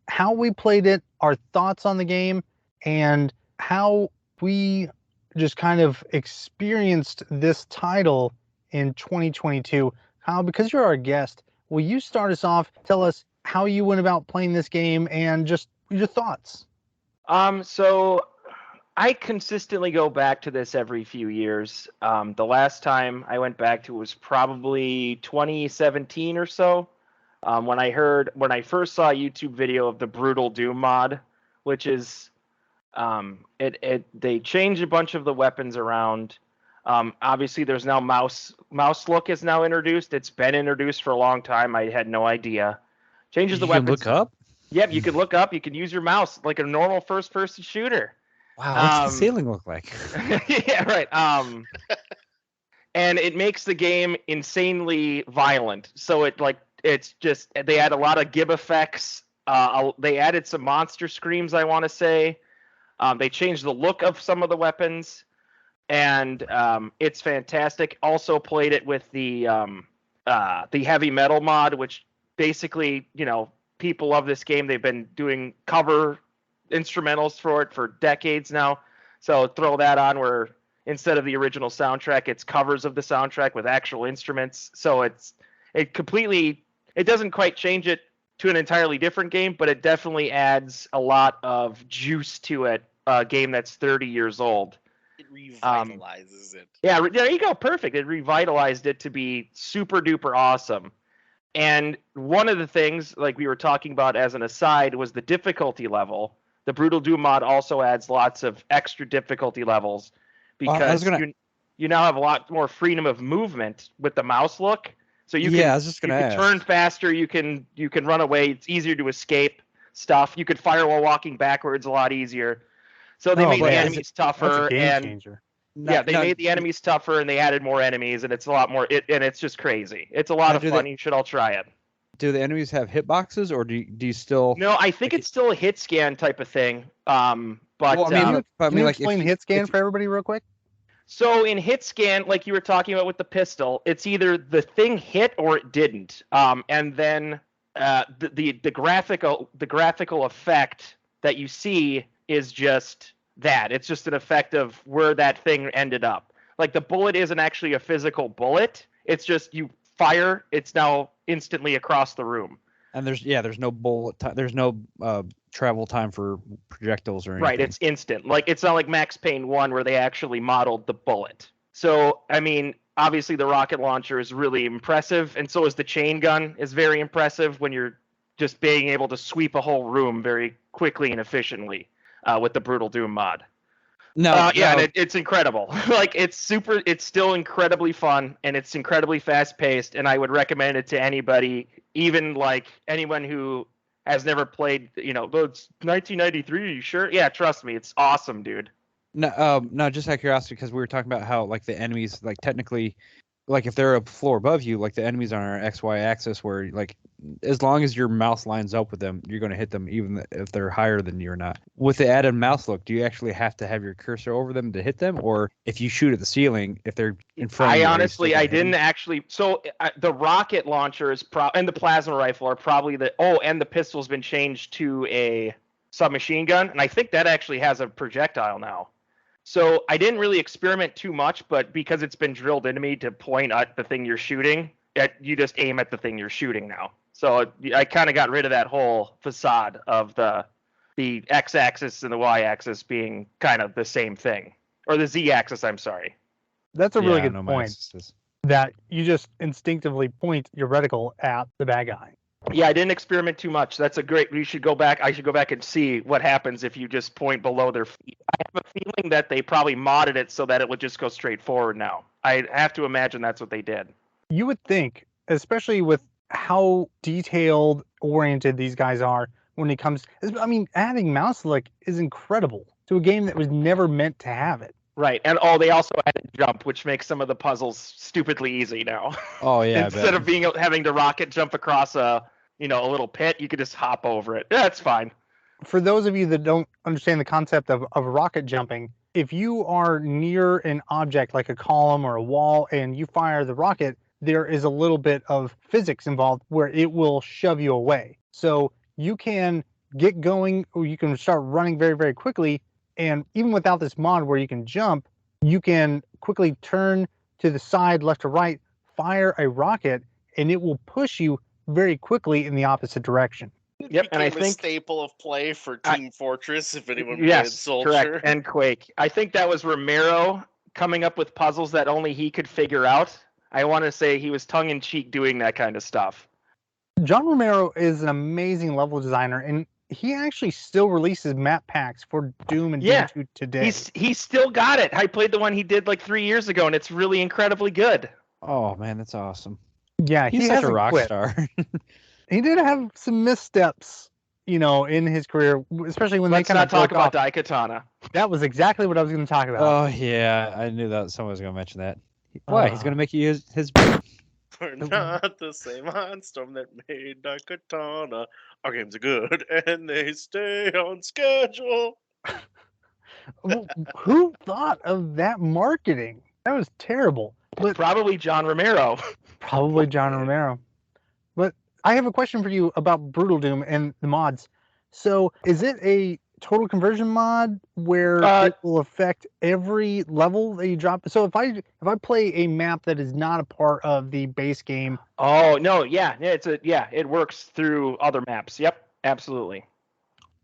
how we played it, our thoughts on the game, and how we just kind of experienced this title in 2022. Kyle, because you're our guest, will you start us off? Tell us how you went about playing this game and just your thoughts. So I consistently go back to this every few years. The last time I went back to it was probably 2017 or so, when I first saw a YouTube video of the Brutal Doom mod, which is they changed a bunch of the weapons around. Obviously, there's now mouse look is now introduced. It's been introduced for a long time. I had no idea. Changes the You can weapons. look up. Yep, you could look up. You can use your mouse like a normal first-person shooter. Wow, what's the ceiling look like? Yeah, right. And it makes the game insanely violent. So it's just they add a lot of gib effects. They added some monster screams, I want to say. They changed the look of some of the weapons, and it's fantastic. Also played it with the heavy metal mod, which basically, people love this game. They've been doing cover instrumentals for it for decades now. So throw that on where instead of the original soundtrack, it's covers of the soundtrack with actual instruments. So it doesn't quite change it to an entirely different game, but it definitely adds a lot of juice to it. A game that's 30 years old. It revitalizes it. Yeah, there you go. Perfect. It revitalized it to be super duper awesome. And one of the things, like we were talking about as an aside, was the difficulty level. The Brutal Doom mod also adds lots of extra difficulty levels because you now have a lot more freedom of movement with the mouse look. So you can turn faster. You can run away. It's easier to escape stuff. You could fire while walking backwards a lot easier. So they made the enemies tougher. That's a game changer. They made the enemies tougher and they added more enemies, and it's a lot more. And it's just crazy. It's a lot of fun. You should all try it. Do the enemies have hitboxes, or do you still? No, I think it's still a hit scan type of thing. But can you explain hit scan for everybody real quick? So in hit scan, like you were talking about with the pistol, it's either the thing hit or it didn't. And then the graphical effect that you see is just that. It's just an effect of where that thing ended up. Like the bullet isn't actually a physical bullet. It's just you fire. It's now instantly across the room. And there's no bullet time. There's no travel time for projectiles or anything. Right, it's instant. Like it's not like Max Payne 1 where they actually modeled the bullet. So, I mean, obviously the rocket launcher is really impressive, and so is the chain gun is very impressive when you're just being able to sweep a whole room very quickly and efficiently with the Brutal Doom mod. And it's incredible. Like it's still incredibly fun, and it's incredibly fast paced, and I would recommend it to anybody, even like anyone who has never played, it's 1993, are you sure? Yeah, trust me, it's awesome, dude. No, just out of curiosity, because we were talking about how like the enemies, like technically, like if they're a floor above you, like the enemies on our XY axis, where like as long as your mouse lines up with them, you're going to hit them, even if they're higher than you or not. With the added mouse look, do you actually have to have your cursor over them to hit them, or if you shoot at the ceiling, if they're in front of you? I didn't actually. So the rocket launcher is and the plasma rifle are probably and the pistol's been changed to a submachine gun, and I think that actually has a projectile now. So I didn't really experiment too much, but because it's been drilled into me to point at the thing you're shooting, you just aim at the thing you're shooting now. So I kind of got rid of that whole facade of the x-axis and the y-axis being kind of the same thing. Or the z-axis, I'm sorry. That's a really good point, that you just instinctively point your reticle at the bad guy. Yeah, I didn't experiment too much. That's I should go back and see what happens if you just point below their feet. I have a feeling that they probably modded it so that it would just go straight forward now. I have to imagine that's what they did. You would think, especially with how detailed oriented these guys are when it comes, adding mouse look is incredible to a game that was never meant to have it. Right, and they also added jump, which makes some of the puzzles stupidly easy now. Oh yeah, instead of having to rocket jump across a little pit, you could just hop over it. That's fine. For those of you that don't understand the concept of rocket jumping, if you are near an object like a column or a wall and you fire the rocket, there is a little bit of physics involved where it will shove you away. So you can get going, or you can start running very, very quickly. And even without this mod where you can jump, you can quickly turn to the side, left to right, fire a rocket, and it will push you very quickly in the opposite direction. Yep, and I think a staple of play for Team Fortress, if anyone played Soldier. Correct, and Quake. I think that was Romero coming up with puzzles that only he could figure out. I want to say he was tongue-in-cheek doing that kind of stuff. John Romero is an amazing level designer, and he actually still releases map packs for Doom and Yeah. Doom 2 today. He's still got it. I played the one he did like 3 years ago, and it's really incredibly good. Oh man, that's awesome. Yeah, He's he such a hasn't rock quit. star. He did have some missteps, in his career, especially when Let's they kind not of talk broke off. about Daikatana. That was exactly what I was going to talk about. Oh yeah, I knew that someone was gonna mention that. Why? He's gonna make you use his. We're not the same Mindstorm that made Daikatana. Our games are good and they stay on schedule. Who thought of that marketing? That was terrible. But Probably John Romero. probably John Romero. But I have a question for you about Brutal Doom and the mods. So, is it a total conversion mod where it will affect every level that you drop? So, if I play a map that is not a part of the base game, Oh no, yeah, it works through other maps. Yep, absolutely.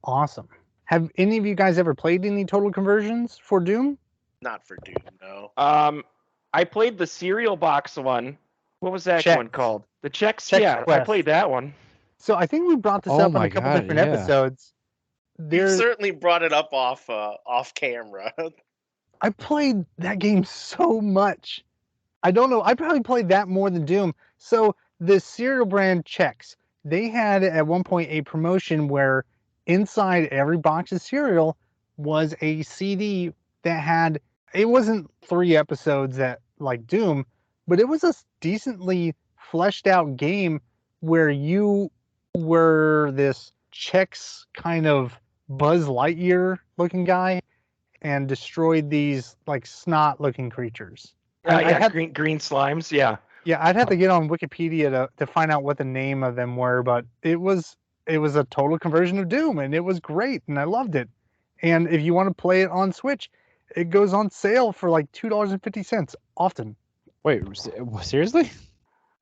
awesome. Have any of you guys ever played any total conversions for Doom? Not for Doom, no. I played the cereal box one. What was that Chex. one called? The Chex. Chex Yeah, I Quest. played that one. So, I think we brought this Oh up on my a couple God, different yeah. episodes. You certainly brought it up off camera. I played that game so much. I don't know. I probably played that more than Doom. So the cereal brand Chex, they had at one point a promotion where inside every box of cereal was a CD that had, it wasn't 3 episodes that like Doom, but it was a decently fleshed out game where you were this Chex kind of Buzz Lightyear looking guy and destroyed these like snot looking creatures. I had, green slimes. Yeah. yeah, I'd have to get on Wikipedia to find out what the name of them were, but it was a total conversion of Doom, and it was great, and I loved it. And if you want to play it on Switch, it goes on sale for like $2.50 often. Wait, seriously?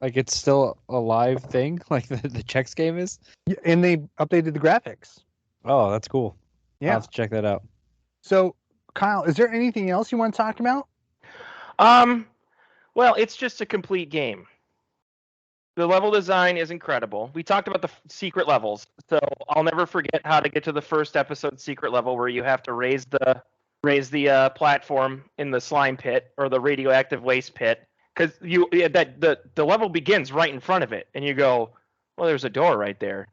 Like it's still a live thing, like the Chex game is? Yeah, and they updated the graphics. Oh, that's cool. I'll Yeah. have to check that out. So, Kyle, is there anything else you want to talk about? Well, it's just a complete game. The level design is incredible. We talked about the secret levels, so I'll never forget how to get to the first episode secret level where you have to raise the platform in the slime pit or the radioactive waste pit because the level begins right in front of it, and you go, well, there's a door right there.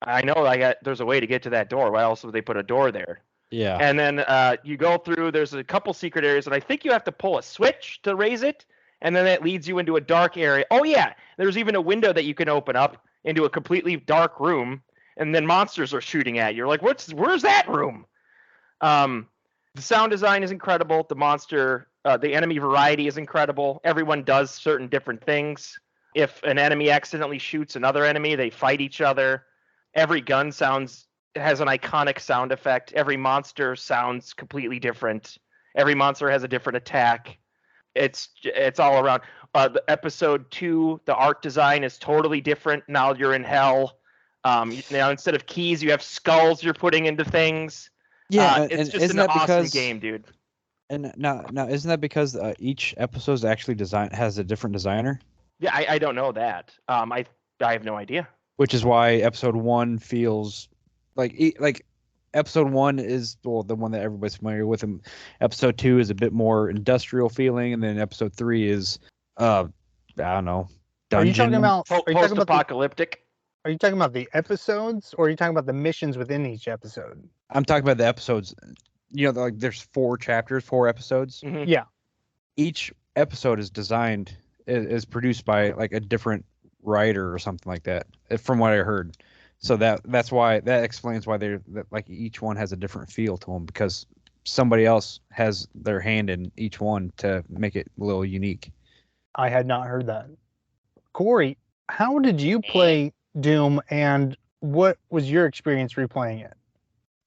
I know there's a way to get to that door. Why else would they put a door there? Yeah. And then you go through. There's a couple secret areas, and I think you have to pull a switch to raise it. And then that leads you into a dark area. Oh yeah, there's even a window that you can open up into a completely dark room, and then monsters are shooting at you. You're like, where's that room? The sound design is incredible. The enemy variety is incredible. Everyone does certain different things. If an enemy accidentally shoots another enemy, they fight each other. Every gun has an iconic sound effect. Every monster sounds completely different. Every monster has a different attack. It's all around. The episode 2, the art design is totally different. Now you're in hell. Now instead of keys, you have skulls you're putting into things. Yeah, it's and just isn't an that awesome because game, dude. And now isn't that because each episode is actually has a different designer? Yeah, I don't know that. I have no idea. Which is why episode 1 feels like episode 1 is the one that everybody's familiar with, and episode 2 is a bit more industrial feeling, and then episode 3 is I don't know, dungeon. Are you talking about post-apocalyptic? Are you talking about the episodes, or are you talking about the missions within each episode? I'm talking about the episodes. Like there's 4 episodes. Mm-hmm. Yeah. Each episode is produced by like a different writer or something like that, from what I heard. So that explains why like each one has a different feel to them, because somebody else has their hand in each one to make it a little unique. I had not heard that. Cory, how did you play Doom, and what was your experience replaying it?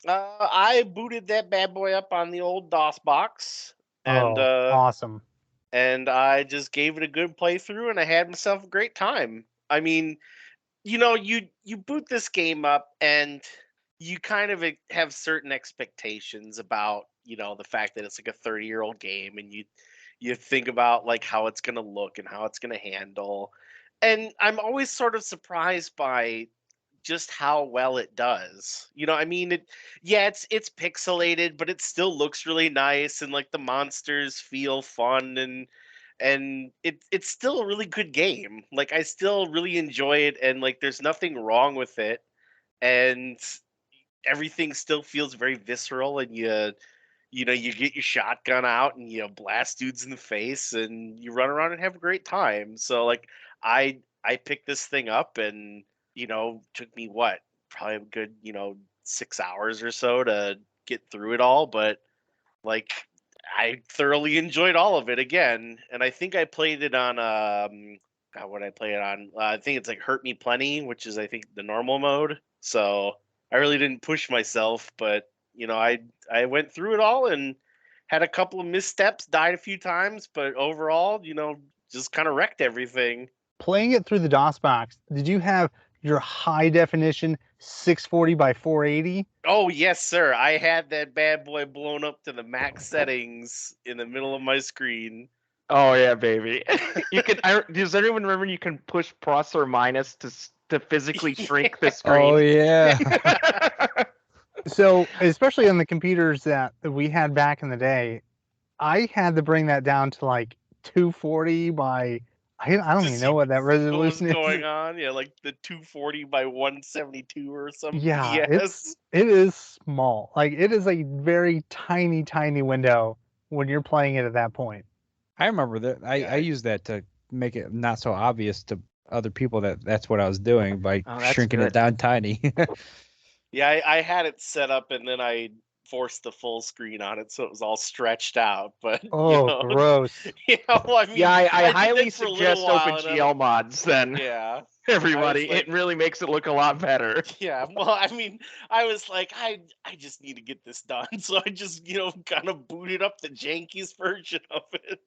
I booted that bad boy up on the old DOS box, and awesome. And I just gave it a good playthrough, and I had myself a great time. I mean, you boot this game up, and you kind of have certain expectations about, the fact that it's like a 30-year-old game, and you think about like how it's going to look and how it's going to handle. And I'm always sort of surprised by just how well it does. You know, I mean, it's pixelated, but it still looks really nice, and like the monsters feel fun, and it's still a really good game. Like I still really enjoy it, and like there's nothing wrong with it, and everything still feels very visceral, and you know, you get your shotgun out and you blast dudes in the face and you run around and have a great time. So like I picked this thing up and took me what, probably a good, 6 hours or so to get through it all, but like I thoroughly enjoyed all of it again. And I think I played it on God, what did I play it on? I think it's like Hurt Me Plenty, which is I think the normal mode. So I really didn't push myself, but I went through it all and had a couple of missteps, died a few times, but overall, just kind of wrecked everything. Playing it through the DOS box, did you have your high definition 640 by 480? Oh, yes, sir. I had that bad boy blown up to the max settings in the middle of my screen. Oh yeah, baby. You can. Does anyone remember you can push plus or minus to physically shrink the screen? Oh yeah. So, especially on the computers that we had back in the day, I had to bring that down to like 240 by, I don't even know what that resolution what was is. going on? Yeah, like the 240 by 172 or something. Yeah, Yes. it is small. Like it is a very tiny, tiny window when you're playing it at that point. I remember that. I used that to make it not so obvious to other people that that's what I was doing by shrinking it down tiny. Yeah, I had it set up and then I forced the full screen on it so it was all stretched out. But gross. Well, I mean, I highly suggest OpenGL mods then. Yeah. Everybody, it really makes it look a lot better. Yeah, well, I mean, I was like, I just need to get this done, so I just kind of booted up the jankiest version of it.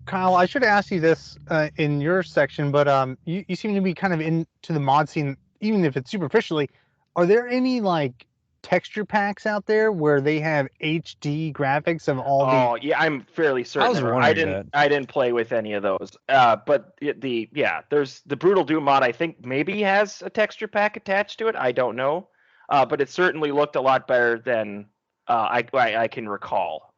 Kyle, I should ask you this in your section, but you seem to be kind of into the mod scene, even if it's superficially. Are there any like texture packs out there where they have HD graphics of all the? Oh yeah, I'm fairly certain. I didn't play with any of those. But there's the Brutal Doom mod. I think maybe has a texture pack attached to it. I don't know, but it certainly looked a lot better than I can recall.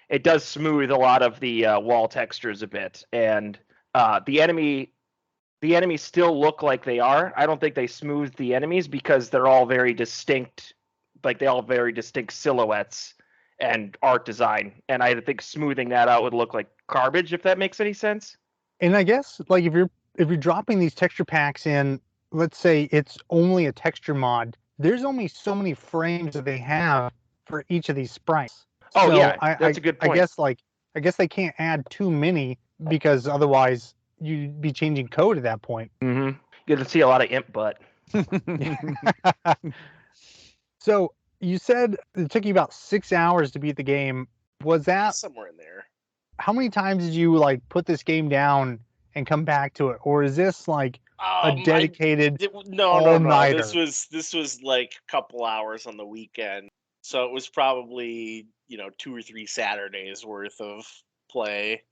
It does smooth a lot of the wall textures a bit, and the enemies still look like they are. I don't think they smoothed the enemies because they're all very distinct, like they all have very distinct silhouettes and art design. And I think smoothing that out would look like garbage, if that makes any sense. And I guess like if you're dropping these texture packs in, let's say it's only a texture mod, there's only so many frames that they have for each of these sprites. Oh so yeah, that's a good point. I guess they can't add too many because otherwise you'd be changing code at that point. Mm-hmm. Good to see a lot of imp butt. So you said it took you about 6 hours to beat the game. Was that somewhere in there? How many times did you like put this game down and come back to it, or is this like a dedicated no. This was like a couple hours on the weekend, so it was probably 2 or 3 Saturdays worth of play.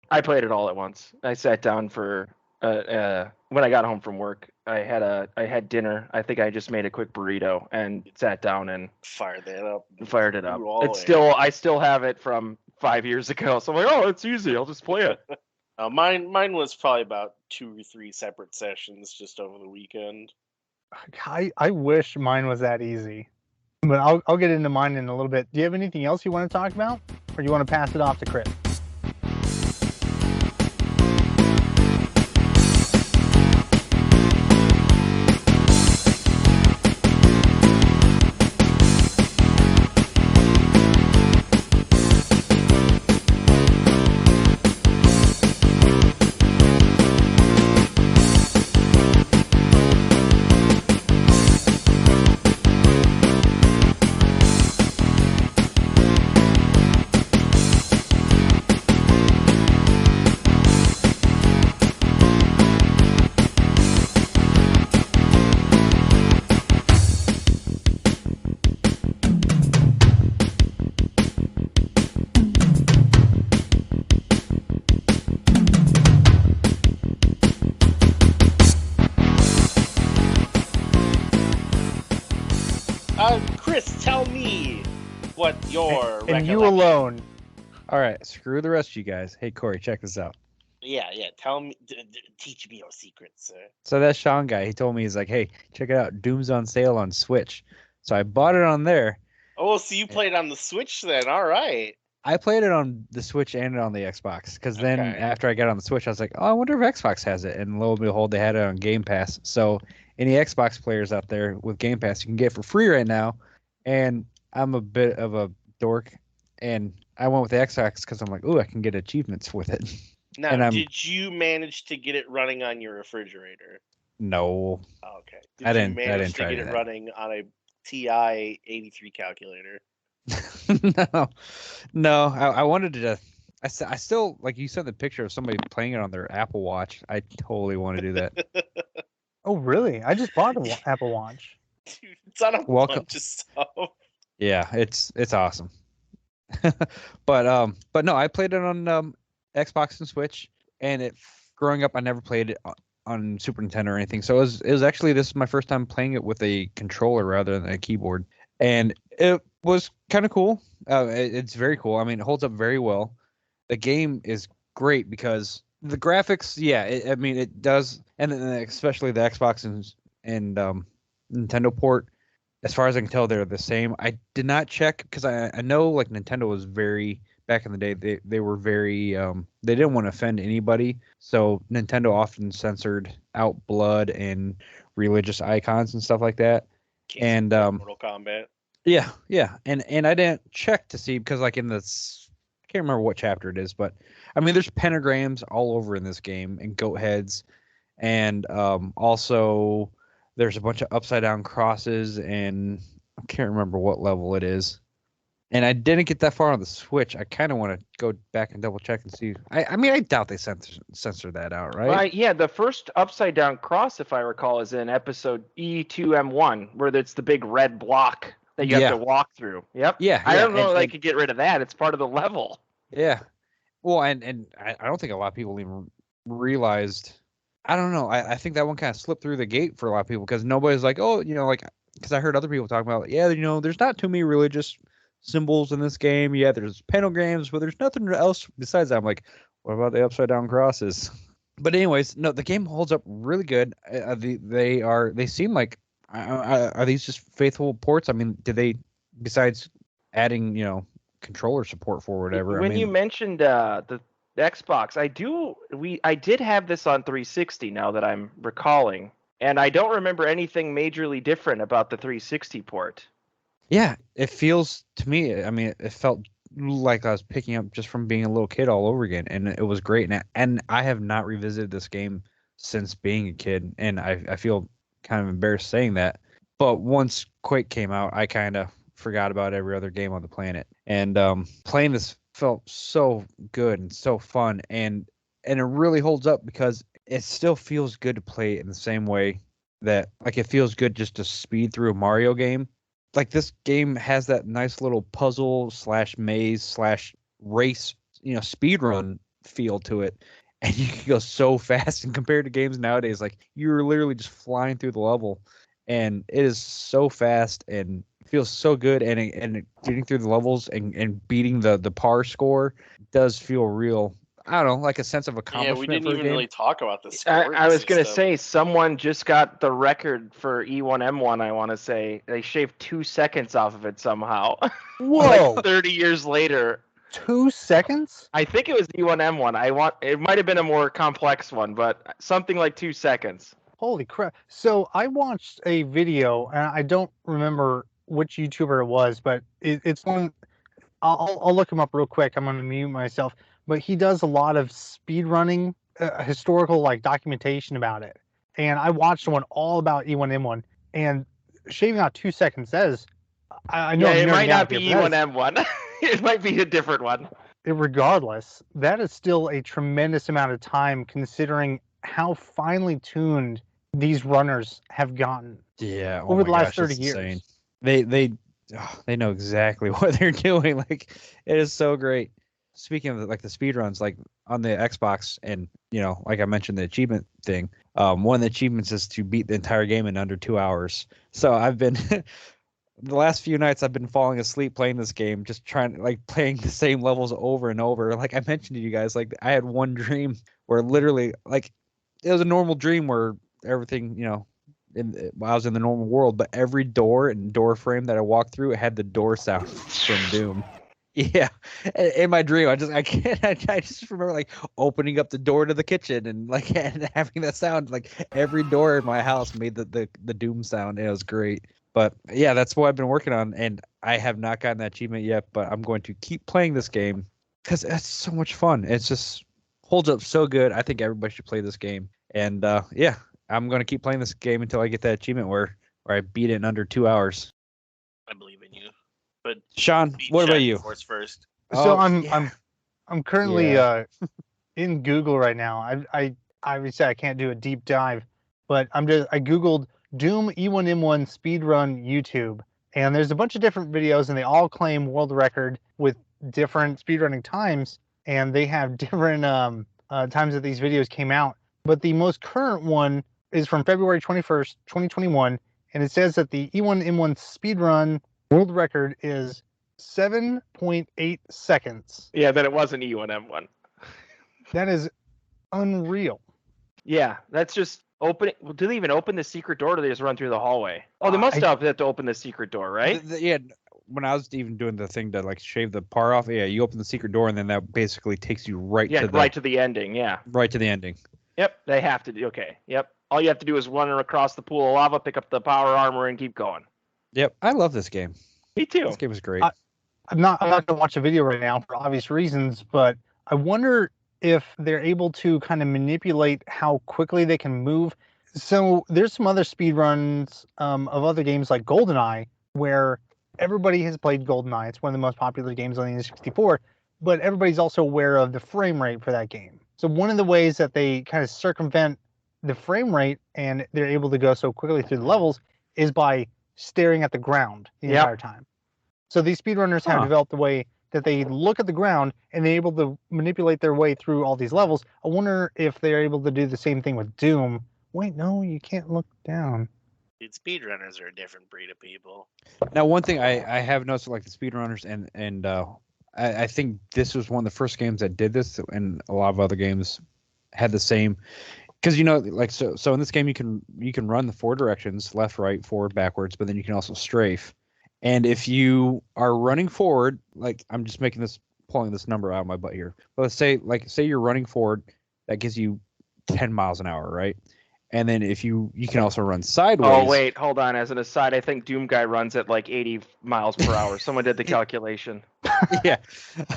I played it all at once. I sat down for when I got home from work. I had dinner. I think I just made a quick burrito and sat down and fired it up. I still have it from 5 years ago. So I'm like, oh, it's easy. I'll just play it. Mine was probably about 2 or 3 separate sessions just over the weekend. I wish mine was that easy, but I'll get into mine in a little bit. Do you have anything else you want to talk about, or you want to pass it off to Chris? what your And you recollection- alone. All right, screw the rest of you guys. Hey, Corey, check this out. Yeah. Tell me, teach me your secrets, sir. So that Sean guy, he told me, he's like, hey, check it out. Doom's on sale on Switch. So I bought it on there. Oh, so you played on the Switch then? All right. I played it on the Switch and on the Xbox. Because then Okay. after I got on the Switch, I was like, oh, I wonder if Xbox has it. And lo and behold, they had it on Game Pass. So any Xbox players out there with Game Pass, you can get it for free right now. And I'm a bit of a dork. And I went with the Xbox because I'm like, ooh, I can get achievements with it. Now, And I'm- did you manage to get it running on your refrigerator? No. Oh, okay. I didn't you manage to try get to it do that. running on a TI 83 calculator? No. I wanted to. I still, like you sent the picture of somebody playing it on their Apple Watch. I totally want to do that. Oh, really? I just bought an Apple Watch. Dude, it's on a Welcome. bunch of stuff. Yeah, it's awesome. But no, I played it on Xbox and Switch, and growing up I never played it on Super Nintendo or anything. So it was actually, this is my first time playing it with a controller rather than a keyboard, and it was kind of cool. It's very cool. I mean, it holds up very well. The game is great because the graphics, yeah, I mean it does, and then especially the Xbox and Nintendo port. As far as I can tell, they're the same. I did not check because I know like Nintendo was very, back in the day, they were very they didn't want to offend anybody, so Nintendo often censored out blood and religious icons and stuff like that. Case And Mortal Kombat. yeah, and I didn't check to see because like in this, I can't remember what chapter it is, but I mean there's pentagrams all over in this game and goat heads, and also there's a bunch of upside down crosses, and I can't remember what level it is. And I didn't get that far on the Switch. I kind of want to go back and double check and see. I mean, I doubt they censor that out, right? Right, yeah, the first upside down cross, if I recall, is in episode E2M1, where it's the big red block that you Yeah. have to walk through. Yep. Yeah, I yeah, don't know if they and- could get rid of that. It's part of the level. Yeah. Well, and I don't think a lot of people even realized. I don't know. I think that one kind of slipped through the gate for a lot of people because nobody's like, oh, like, because I heard other people talking about, yeah, there's not too many religious symbols in this game. Yeah, there's pentagrams, but there's nothing else besides that. I'm like, what about the upside down crosses? But anyways, no, the game holds up really good. They seem like, are these just faithful ports? I mean, did they, besides adding, controller support for whatever? When you mentioned the Xbox, I did have this on 360 now that I'm recalling, and I don't remember anything majorly different about the 360 port. Yeah, it feels to me. I mean, it felt like I was picking up just from being a little kid all over again, and it was great. And I have not revisited this game since being a kid, and I feel kind of embarrassed saying that. But once Quake came out, I kind of forgot about every other game on the planet, and playing this felt so good and so fun, and it really holds up because it still feels good to play it in the same way that, like, it feels good just to speed through a Mario game. Like, this game has that nice little puzzle / maze / race, speed run feel to it, and you can go so fast. And compared to games nowadays, like, you're literally just flying through the level, and it is so fast and feels so good. And getting through the levels and beating the par score does feel real. I don't know, like a sense of Yeah, accomplishment. we didn't for a even game. really talk about this. I was going to say, someone just got the record for E1M1, I want to say. They shaved 2 seconds off of it somehow. Whoa! Like 30 years later. 2 seconds? I think it was E1M1. It might have been a more complex one, but something like 2 seconds. Holy crap. So I watched a video, and I don't remember which YouTuber it was, but it's one. I'll look him up real quick. I'm going to mute myself. But he does a lot of speed running, historical documentation about it. And I watched one all about E1M1, and shaving out 2 seconds. That is, I know. Yeah, I'm it might nerding out not be here, but that is- E1M1. It might be a different one. regardless, that is still a tremendous amount of time considering how finely tuned these runners have gotten. Yeah, over the my last gosh, 30 it's years. insane. They know exactly what they're doing. Like, it is so great. Speaking of the speed runs, like on the Xbox, and like I mentioned, the achievement thing. One of the achievements is to beat the entire game in under 2 hours. So I've been the last few nights I've been falling asleep playing this game, just trying to like playing the same levels over and over. Like I mentioned to you guys, like I had one dream where literally like it was a normal dream where everything, I was in the normal world, but every door and door frame that I walked through, it had the door sound from Doom. Yeah, in my dream, I can't. I just remember like opening up the door to the kitchen and like and having that sound. Like every door in my house made the Doom sound, and it was great. But yeah, that's what I've been working on, and I have not gotten that achievement yet. But I'm going to keep playing this game because it's so much fun. It's just holds up so good. I think everybody should play this game, and yeah, I'm going to keep playing this game until I get that achievement where I beat it in under 2 hours. I believe in you. But Sean, what about you? Force first. So Oh, I'm currently Yeah. in Google right now. I obviously I can't do a deep dive, but I googled Doom E1M1 speedrun YouTube, and there's a bunch of different videos, and they all claim world record with different speedrunning times, and they have different times that these videos came out. But the most current one is from February 21st, 2021, and it says that the E1M1 speedrun world record is 7.8 seconds. Yeah, then it was an E1M1. That is unreal. Yeah, that's just opening. Well, do they even open the secret door, or do they just run through the hallway? Oh, they must have to open the secret door, right? Yeah, when I was even doing the thing to like shave the par off, yeah, you open the secret door and then that basically takes you right to the ending. Yeah. right to the ending. Yep, they have to do. Okay. Yep. All you have to do is run across the pool of lava, pick up the power armor, and keep going. Yep, I love this game. Me too. This game is great. I'm not gonna watch a video right now for obvious reasons, but I wonder if they're able to kind of manipulate how quickly they can move. So there's some other speedruns of other games like GoldenEye, where everybody has played GoldenEye. It's one of the most popular games on the N64, but everybody's also aware of the frame rate for that game. So one of the ways that they kind of circumvent the frame rate and they're able to go so quickly through the levels is by staring at the ground the entire time. So these speedrunners have developed a way that they look at the ground and they're able to manipulate their way through all these levels. I wonder if they're able to do the same thing with Doom. Wait, no, you can't look down. Dude, speedrunners are a different breed of people. Now, one thing I have noticed, like the speedrunners, and I think this was one of the first games that did this, and a lot of other games had the same. Because like so in this game you can run the 4 directions, left, right, forward, backwards, but then you can also strafe. And if you are running forward, like I'm just pulling this number out of my butt here. But let's say you're running forward, that gives you 10 miles an hour, right? And then if you can also run sideways. Oh wait, hold on. As an aside, I think Doom Guy runs at like 80 miles per hour. Someone did the calculation. Yeah.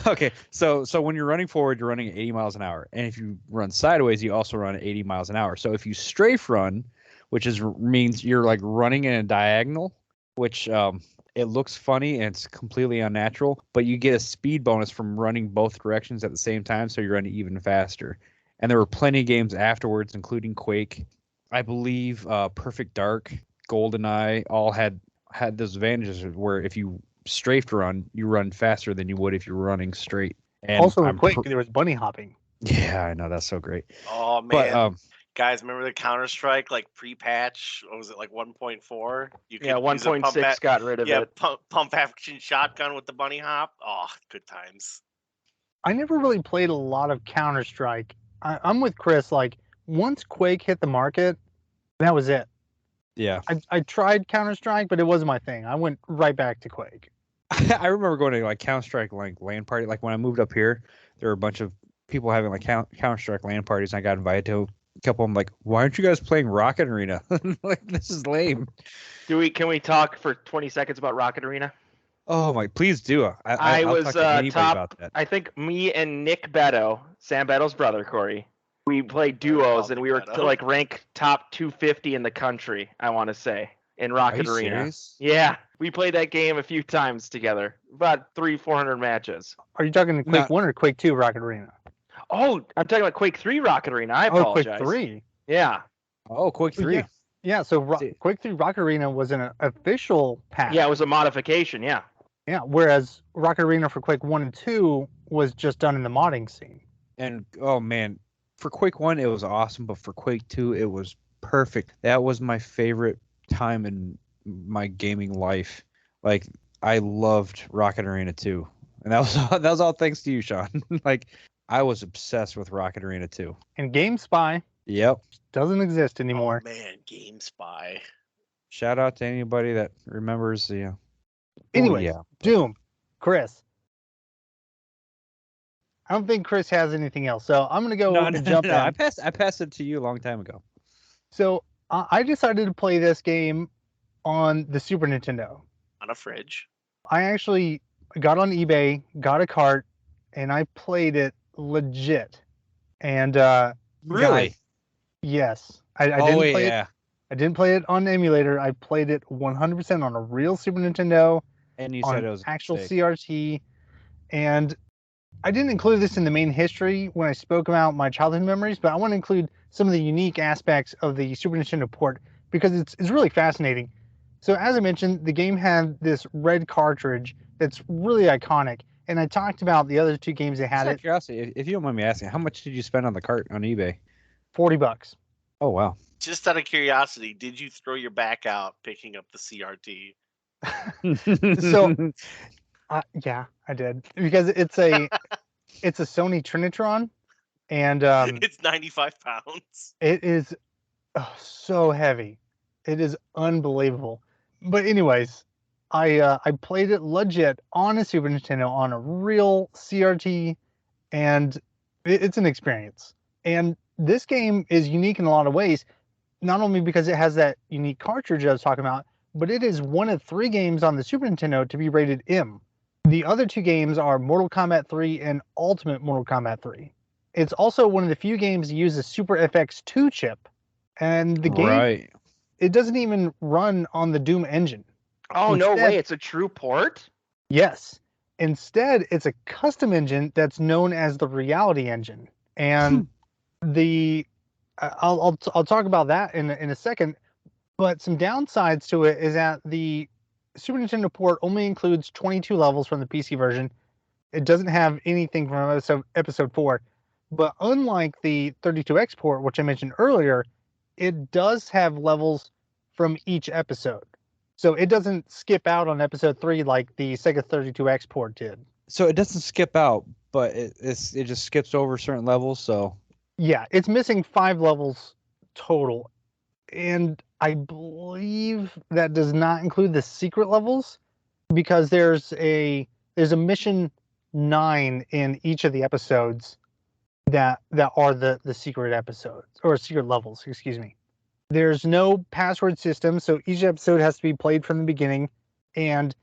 Okay. So when you're running forward, you're running at 80 miles an hour, and if you run sideways, you also run at 80 miles an hour. So if you strafe run, which means you're like running in a diagonal, which it looks funny and it's completely unnatural, but you get a speed bonus from running both directions at the same time, so you're running even faster. And there were plenty of games afterwards, including Quake. I believe Perfect Dark, GoldenEye all had those advantages where if you strafed run, you run faster than you would if you were running straight. And also in Quake, there was bunny hopping. Yeah, I know, that's so great. Oh man. But guys, remember the Counter-Strike like pre-patch? What was it, like 1.4? You could 1.6 got rid of it. Pump action shotgun with the bunny hop. Oh, good times. I never really played a lot of Counter-Strike. I'm with Chris. Like once Quake hit the market, that was it. Yeah. I tried Counter-Strike, but it wasn't my thing. I went right back to Quake. I remember going to like Counter-Strike like LAN party. Like when I moved up here, there were a bunch of people having like Counter-Strike LAN parties, and I got invited to a couple of them. Like, why aren't you guys playing Rocket Arena? Like, this is lame. Can we talk for 20 seconds about Rocket Arena? Oh my! Please do. I was talk to anybody top. About that. I think me and Nick Beto, Sam Beto's brother, Corey, we played duos, and we were to like rank top 250 in the country. I want to say in Rocket Arena. Serious? Yeah, we played that game a few times together, about 300-400 matches. Are you talking Quake 1 or Quake 2 Rocket Arena? Oh, I'm talking about Quake 3 Rocket Arena. I apologize. Quake 3. Yeah. Oh, Quake 3. Yeah. So Quake 3 Rocket Arena was an official patch. Yeah, it was a modification. Yeah. Yeah. Whereas Rocket Arena for Quake 1 and 2 was just done in the modding scene. And oh man, for Quake 1 it was awesome, but for Quake 2 it was perfect. That was my favorite time in my gaming life. Like I loved Rocket Arena 2. And that was all thanks to you, Sean. Like I was obsessed with Rocket Arena 2. And GameSpy Yep. doesn't exist anymore. Oh man, GameSpy. Shout out to anybody that remembers the Anyways, yeah. Doom, Chris. I don't think Chris has anything else, so I'm gonna go and jump in. I passed it to you a long time ago. So I decided to play this game on the Super Nintendo. On a fridge. I actually got on eBay, got a cart, and I played it legit. And Really? guys, yes, I didn't play yeah. it. I didn't play it on an emulator. I played it 100% on a real Super Nintendo. And you on said it was a actual mistake. CRT. And I didn't include this in the main history when I spoke about my childhood memories, but I want to include some of the unique aspects of the Super Nintendo port because it's really fascinating. So as I mentioned, the game had this red cartridge that's really iconic. And I talked about the other two games that had Just out it. of curiosity, if you don't mind me asking, how much did you spend on the cart on eBay? $40. Oh wow. Just out of curiosity, did you throw your back out picking up the CRT? So yeah, I did because it's a Sony Trinitron, and It's 95 pounds. it is so heavy. It is unbelievable. But anyways, I played it legit on a Super Nintendo on a real CRT, and it's an experience. And this game is unique in a lot of ways, not only because it has that unique cartridge I was talking about, but it is one of 3 games on the Super Nintendo to be rated M. The other 2 games are Mortal Kombat 3 and Ultimate Mortal Kombat 3. It's also one of the few games to use a Super FX2 chip, and the game it doesn't even run on the Doom engine. Oh, no way. It's a true port? Yes. Instead, it's a custom engine that's known as the Reality Engine. And I'll talk about that in a second. But some downsides to it is that the Super Nintendo port only includes 22 levels from the PC version. It doesn't have anything from episode 4. But unlike the 32X port, which I mentioned earlier, it does have levels from each episode. So it doesn't skip out on episode 3 like the Sega 32X port did. So it doesn't skip out, but it just skips over certain levels. So yeah, it's missing 5 levels total, and I believe that does not include the secret levels because there's a mission 9 in each of the episodes that are the secret episodes or secret levels. Excuse me. There's no password system, so each episode has to be played from the beginning, and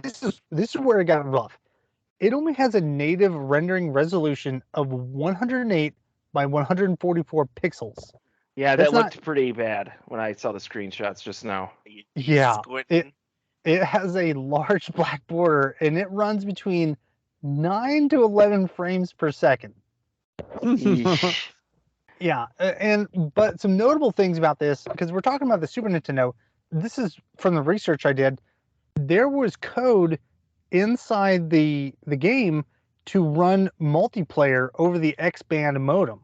this is where it got rough. It only has a native rendering resolution of 108 by 144 pixels. Yeah, that looked pretty bad when I saw the screenshots just now. Yeah, it has a large black border, and it runs between 9 to 11 frames per second. Yeah, but some notable things about this, because we're talking about the Super Nintendo, this is from the research I did. There was code inside the game to run multiplayer over the X-band modem.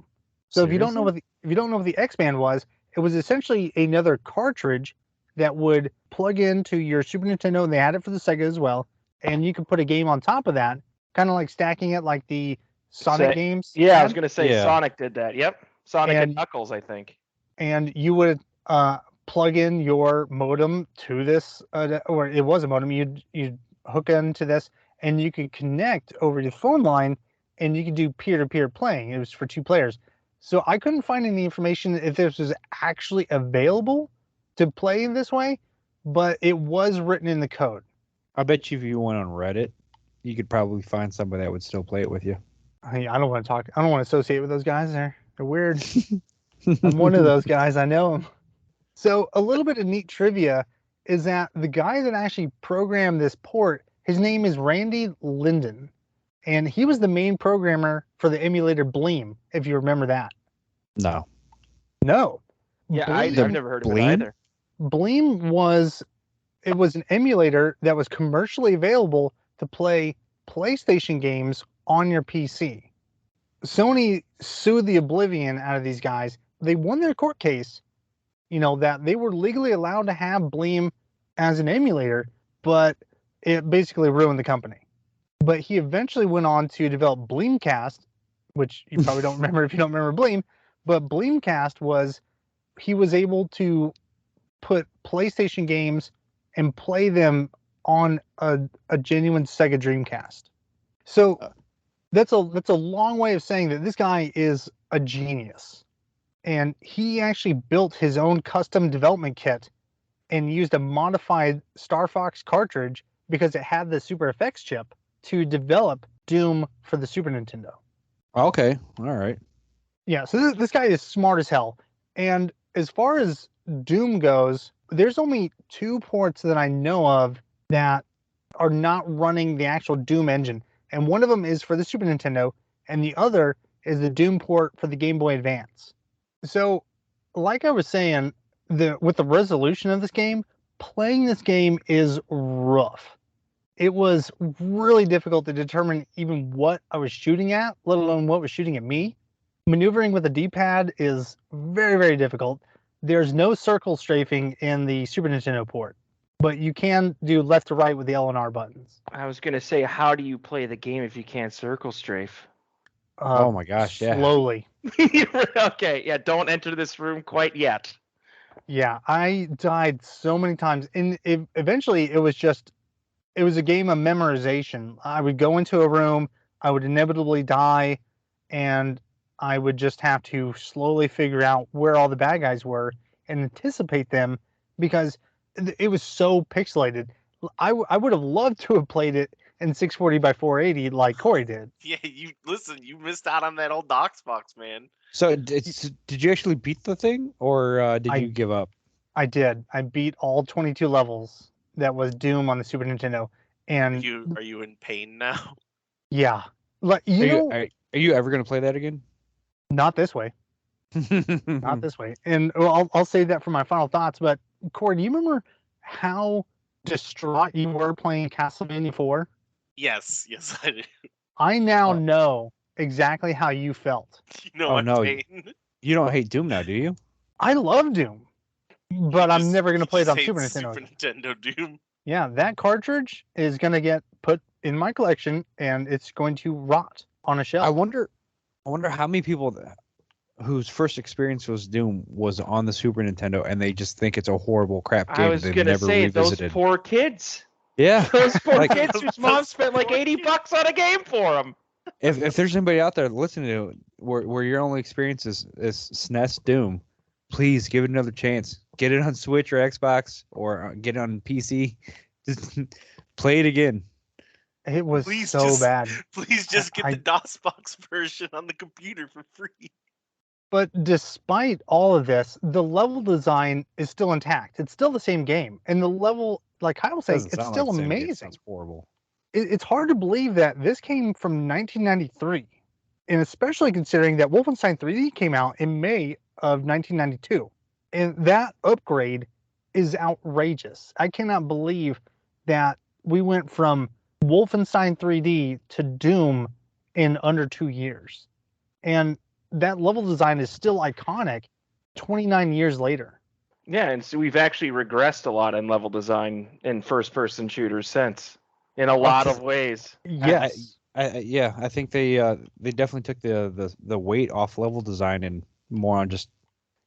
So if you don't know what the X-band was, it was essentially another cartridge that would plug into your Super Nintendo, and they had it for the Sega as well, and you could put a game on top of that, kind of like stacking it like the Sonic games. Yeah, I was going to say Sonic did that. Yep. Sonic and Knuckles, I think. And you would plug in your modem to this, or it was a modem. You'd hook into this, and you could connect over the phone line, and you could do peer-to-peer playing. It was for 2 players. So I couldn't find any information if this was actually available to play in this way, but it was written in the code. I bet you if you went on Reddit, you could probably find somebody that would still play it with you. I don't want to talk. I don't want to associate with those guys. They're weird. I'm one of those guys. I know them. So a little bit of neat trivia is that the guy that actually programmed this port, his name is Randy Linden, and he was the main programmer for the emulator Bleem, if you remember that. No. Yeah, I've never heard of it either. Bleem was an emulator that was commercially available to play PlayStation games on your PC. Sony sued the oblivion out of these guys. They won their court case, that they were legally allowed to have Bleem as an emulator, but it basically ruined the company. But he eventually went on to develop Bleemcast, which you probably don't remember if you don't remember Bleem. But Bleemcast was, he was able to put PlayStation games and play them on a genuine Sega Dreamcast. So that's a long way of saying that this guy is a genius. And he actually built his own custom development kit and used a modified Star Fox cartridge because it had the Super FX chip to develop Doom for the Super Nintendo. Okay, all right. Yeah, so this guy is smart as hell. And as far as Doom goes, there's only 2 ports that I know of that are not running the actual Doom engine. And one of them is for the Super Nintendo, and the other is the Doom port for the Game Boy Advance. So, like I was saying, with the resolution of this game, playing this game is rough. It was really difficult to determine even what I was shooting at, let alone what was shooting at me. Maneuvering with a D-pad is very, very difficult. There's no circle strafing in the Super Nintendo port, but you can do left to right with the L and R buttons. I was going to say, how do you play the game if you can't circle strafe? Oh my gosh, yeah. Slowly. Okay, yeah, don't enter this room quite yet. Yeah, I died so many times. And eventually it was a game of memorization. I would go into a room, I would inevitably die, and I would just have to slowly figure out where all the bad guys were and anticipate them because it was so pixelated. I would have loved to have played it in 640 by 480 like Cory did. Yeah, you missed out on that old DOSBox, man. So did you actually beat the thing, or did you give up? I did. I beat all 22 levels. That was Doom on the Super Nintendo. And Are you in pain now? Yeah, like Are you ever going to play that again? not this way. Not this way. And I'll save that for my final thoughts. But Cory, do you remember how distraught you were playing Castlevania 4? Yes, I do. I now know exactly how you felt. You know Oh, what no. pain? You don't hate Doom now, do you? I love Doom, but I'm never going to play it on hate Super Nintendo. Super Nintendo Doom. Yeah, that cartridge is going to get put in my collection, and it's going to rot on a shelf. I wonder how many people whose first experience was Doom was on the Super Nintendo and they just think it's a horrible crap game. I was going to say revisited. those poor kids. Yeah, Those poor Like- kids whose mom spent like $80 on a game for them. if there's anybody out there listening to it where your only experience is SNES Doom, please give it another chance. Get it on Switch or Xbox or get it on PC. Just play it again. It was Please so bad. Please just get the DOSBox version on the computer for free. But despite all of this, the level design is still intact. It's still the same game. And the level, like Kyle was saying, Doesn't it's sound still like the same game. It amazing. sounds horrible. It's hard to believe that this came from 1993. And especially considering that Wolfenstein 3D came out in May of 1992. And that upgrade is outrageous. I cannot believe that we went from Wolfenstein 3D to Doom in under 2 years. And that level design is still iconic 29 years later. Yeah, and so we've actually regressed a lot in level design in first-person shooters since, in a lot of ways. Yes. I think they definitely took the weight off level design and more on just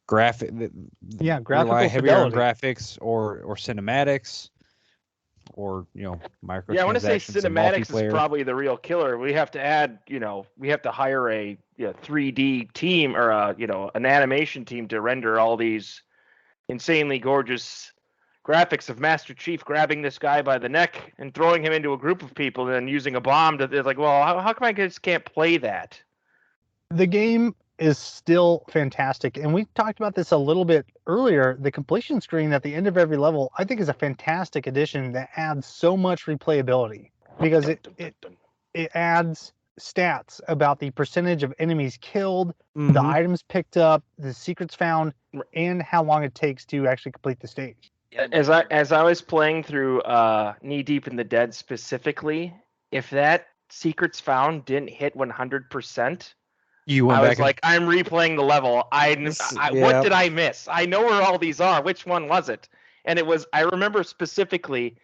graphic. Graphical rely heavier on fidelity. graphics or cinematics, or microtransactions. Yeah, I want to say and cinematics is multiplayer. probably the real killer. We have to add, we have to hire a 3D team or an animation team to render all these insanely gorgeous graphics of Master Chief grabbing this guy by the neck and throwing him into a group of people and then using a bomb to. It's like, well, how come I just can't play that? The game is still fantastic. And we talked about this a little bit earlier. The completion screen at the end of every level, I think, is a fantastic addition that adds so much replayability because it adds stats about the percentage of enemies killed, the items picked up, the secrets found, and how long it takes to actually complete the stage. As I was playing through Knee Deep in the Dead specifically, if that secrets found didn't hit 100%, You went I back was like, I'm replaying the level. What did I miss? I know where all these are. Which one was it? And it was, I remember specifically,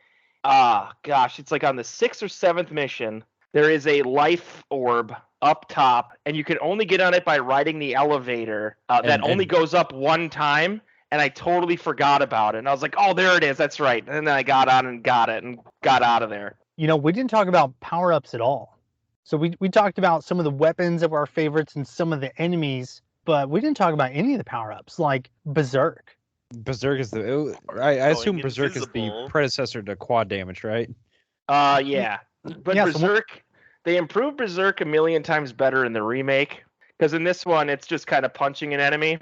Gosh, it's like on the 6th or 7th mission. There is a life orb up top, and you can only get on it by riding the elevator that only goes up one time. And I totally forgot about it. And I was like, oh, there it is. That's right. And then I got on and got it and got out of there. You know, we didn't talk about power-ups at all. So we talked about some of the weapons that were our favorites and some of the enemies, but we didn't talk about any of the power-ups, like Berserk. Berserk is I assume Going Berserk is the invisible. predecessor to quad damage, right? Yeah. But Yeah, so Berserk, they improved Berserk a million times better in the remake. Because in this one, it's just kind of punching an enemy.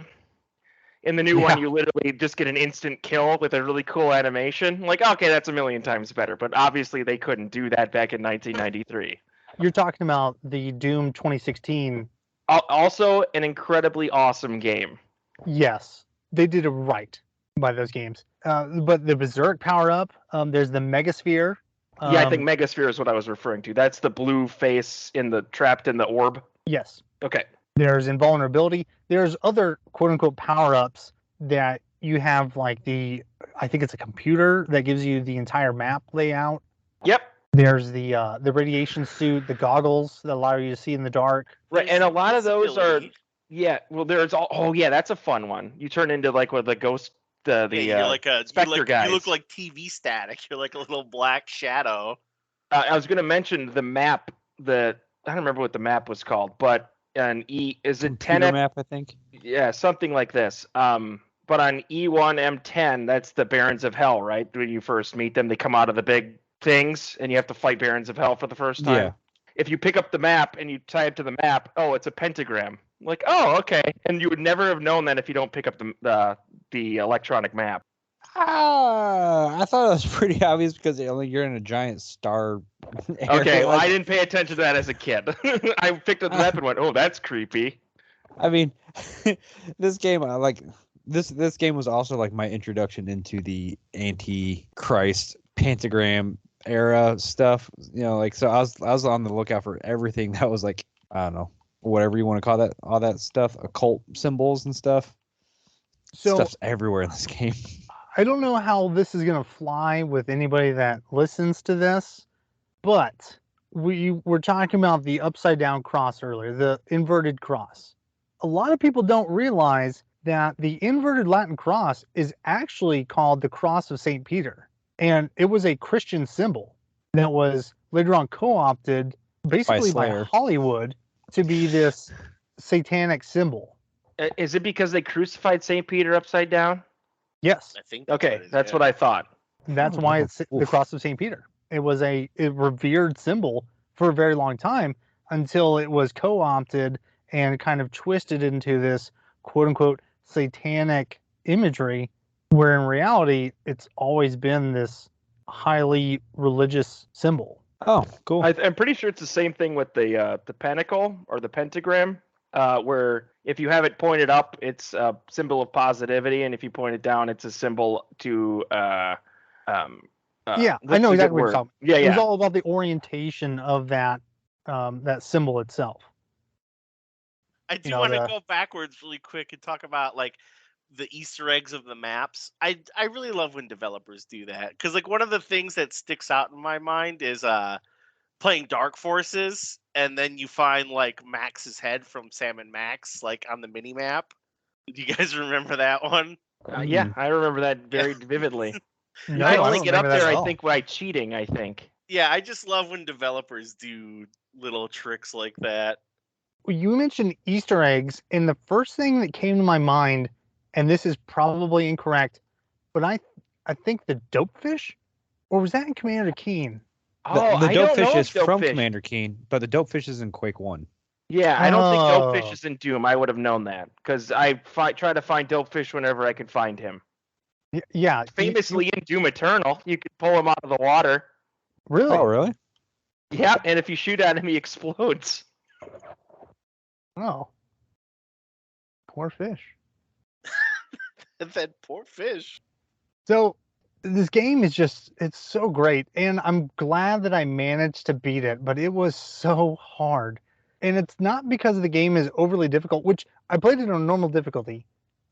In the new one, you literally just get an instant kill with a really cool animation. Like, okay, that's a million times better. But obviously, they couldn't do that back in 1993. You're talking about the Doom 2016. Also, an incredibly awesome game. Yes, they did it right by those games. But the Berserk power-up, there's the Megasphere. Yeah, I think Megasphere is what I was referring to. That's the blue face trapped in the orb. Yes. Okay. There's invulnerability. There's other quote-unquote power-ups that you have, like I think it's a computer that gives you the entire map layout. Yep. There's the radiation suit, the goggles that allow you to see in the dark. Right, and a lot of those are Visibility. there's yeah, that's a fun one. You turn into like with the ghost Yeah, you're like Spectre guys. You look like TV static. You're like a little black shadow. I was going to mention the map. I don't remember what the map was called, but is it 10 Computer map, I think. Yeah, something like this. But on E1M10, that's the Barons of Hell, right? When you first meet them, they come out of the big things, and you have to fight Barons of Hell for the first time. Yeah. If you pick up the map and you tie it to the map, oh, it's a pentagram. Like, oh, okay. And you would never have known that if you don't pick up the electronic map. I thought it was pretty obvious because you're in a giant star. Okay, well, I didn't pay attention to that as a kid. I picked up the map and went, "Oh, that's creepy." I mean, this game, this game was also like my introduction into the Antichrist pentagram era stuff. You know, like so I was on the lookout for everything that was like, I don't know, whatever you want to call that, all that stuff, occult symbols and stuff. So Stuff's everywhere in this game. I don't know how this is going to fly with anybody that listens to this, but we were talking about the upside down cross earlier, the inverted cross. A lot of people don't realize that the inverted Latin cross is actually called the Cross of St. Peter. And it was a Christian symbol that was later on co-opted basically by Hollywood to be this satanic symbol. Is it because they crucified St. Peter upside down? Yes. I think. Okay, that's what I thought. That's why it's the Cross of St. Peter. It was a revered symbol for a very long time until it was co-opted and kind of twisted into this quote-unquote satanic imagery, where in reality it's always been this highly religious symbol. Oh, cool. I'm pretty sure it's the same thing with the pentacle or the pentagram, where if you have it pointed up, it's a symbol of positivity, and if you point it down, it's a symbol to yeah, I know exactly what you're talking. Yeah, It was all about the orientation of that that symbol itself. I do want to go backwards really quick and talk about like the Easter eggs of the maps. I really love when developers do that because like one of the things that sticks out in my mind is playing Dark Forces, and then you find like Max's head from Sam and Max like on the mini map. Do you guys remember that one? Yeah, I remember that very vividly. No, I don't only get up remember that there, at I all. think, by cheating. I think. Yeah, I just love when developers do little tricks like that. You mentioned Easter eggs, and the first thing that came to my mind, and this is probably incorrect, but I think the Dopefish, or was that in Commander Keen? Oh, the I don't know Dopefish if is from Dopefish- Commander Keen, but the Dopefish is in Quake 1. Yeah, I don't think Oh. Dopefish is in Doom. I would have known that because I try to find Dopefish whenever I can find him. Yeah, Famously in Doom Eternal, you could pull him out of the water. really? Oh, really? Yeah, and if you shoot at him, he explodes. Oh, poor fish. That poor fish. So this game is it's so great, and I'm glad that I managed to beat it, but it was so hard. And it's not because the game is overly difficult, which I played it on normal difficulty.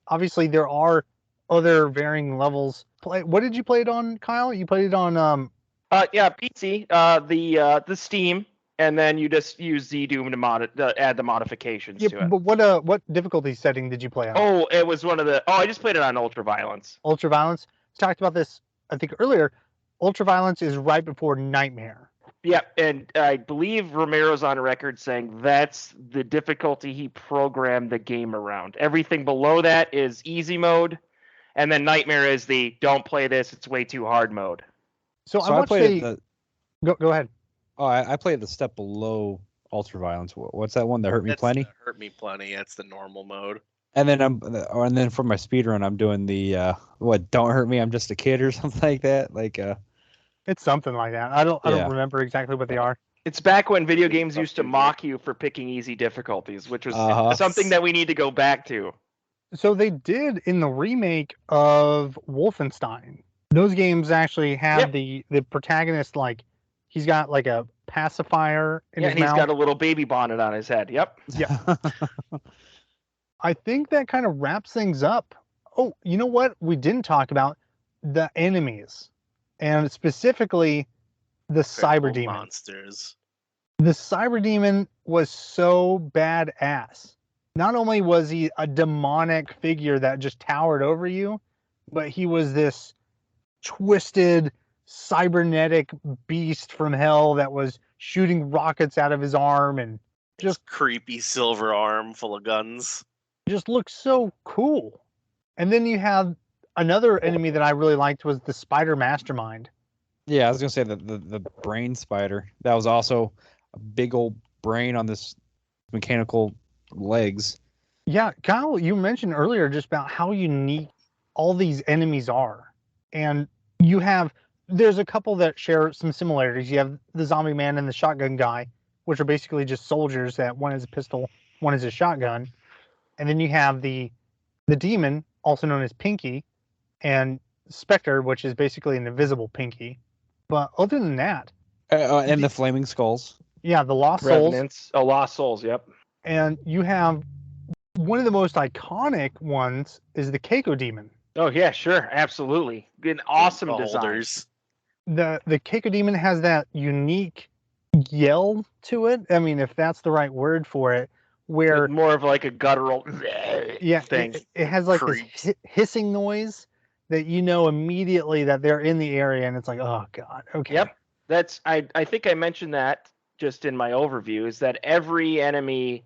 Obviously, there are other varying levels. What did you play it on, Kyle? You played it on Yeah, PC. The Steam, and then you just use ZDoom to add the modifications Yeah, to it. but what difficulty setting did you play on? Oh, it was one of the. Oh, I just played it on Ultraviolence. Ultraviolence. Talked about this, I think, earlier. Ultraviolence is right before Nightmare. Yeah, and I believe Romero's on record saying that's the difficulty he programmed the game around. Everything below that is easy mode, and then Nightmare is the don't play this, it's way too hard mode. So I watched played the. Go ahead. Oh, I played the step below Ultraviolence. What's that one that hurt me That's plenty? the Hurt Me Plenty. That's the normal mode. And then for my speedrun, I'm doing the what? Don't hurt me. I'm just a kid or something like that. Like It's something like that. I don't remember exactly what they are. It's back when video games used to mock you for picking easy difficulties, which was something that we need to go back to. So they did in the remake of Wolfenstein. Those games actually have the protagonist, like he's got like a pacifier in his and he's mouth. got a little baby bonnet on his head. Yep. Yeah. I think that kind of wraps things up. Oh, you know what? We didn't talk about the enemies, and specifically the Cyber Demon. Monsters. The Cyber Demon was so badass. Not only was he a demonic figure that just towered over you, but he was this twisted cybernetic beast from hell that was shooting rockets out of his arm and Just creepy silver arm full of guns. just looked so cool. And then you have another enemy that I really liked was the Spider Mastermind. Yeah, I was gonna say the brain spider. That was also a big old brain on this mechanical legs. Yeah, Kyle, you mentioned earlier just about how unique all these enemies are. And there's a couple that share some similarities. You have the zombie man and the shotgun guy, which are basically just soldiers that one is a pistol, one is a shotgun. And then you have the demon, also known as Pinky, and Spectre, which is basically an invisible Pinky. But other than that, And the flaming skulls. yeah, the Lost Souls. Revenants. Oh, Lost Souls. Yep. And you have one of the most iconic ones is the Keiko Demon. Oh yeah, sure, absolutely. An awesome design. Holders. The Keiko Demon has that unique yell to it. I mean, if that's the right word for it, where More of like a guttural thing. It has like Creeps. this hissing noise that you know immediately that they're in the area, and it's like, oh god, okay. Yep. That's I think I mentioned that just in my overview, is that every enemy.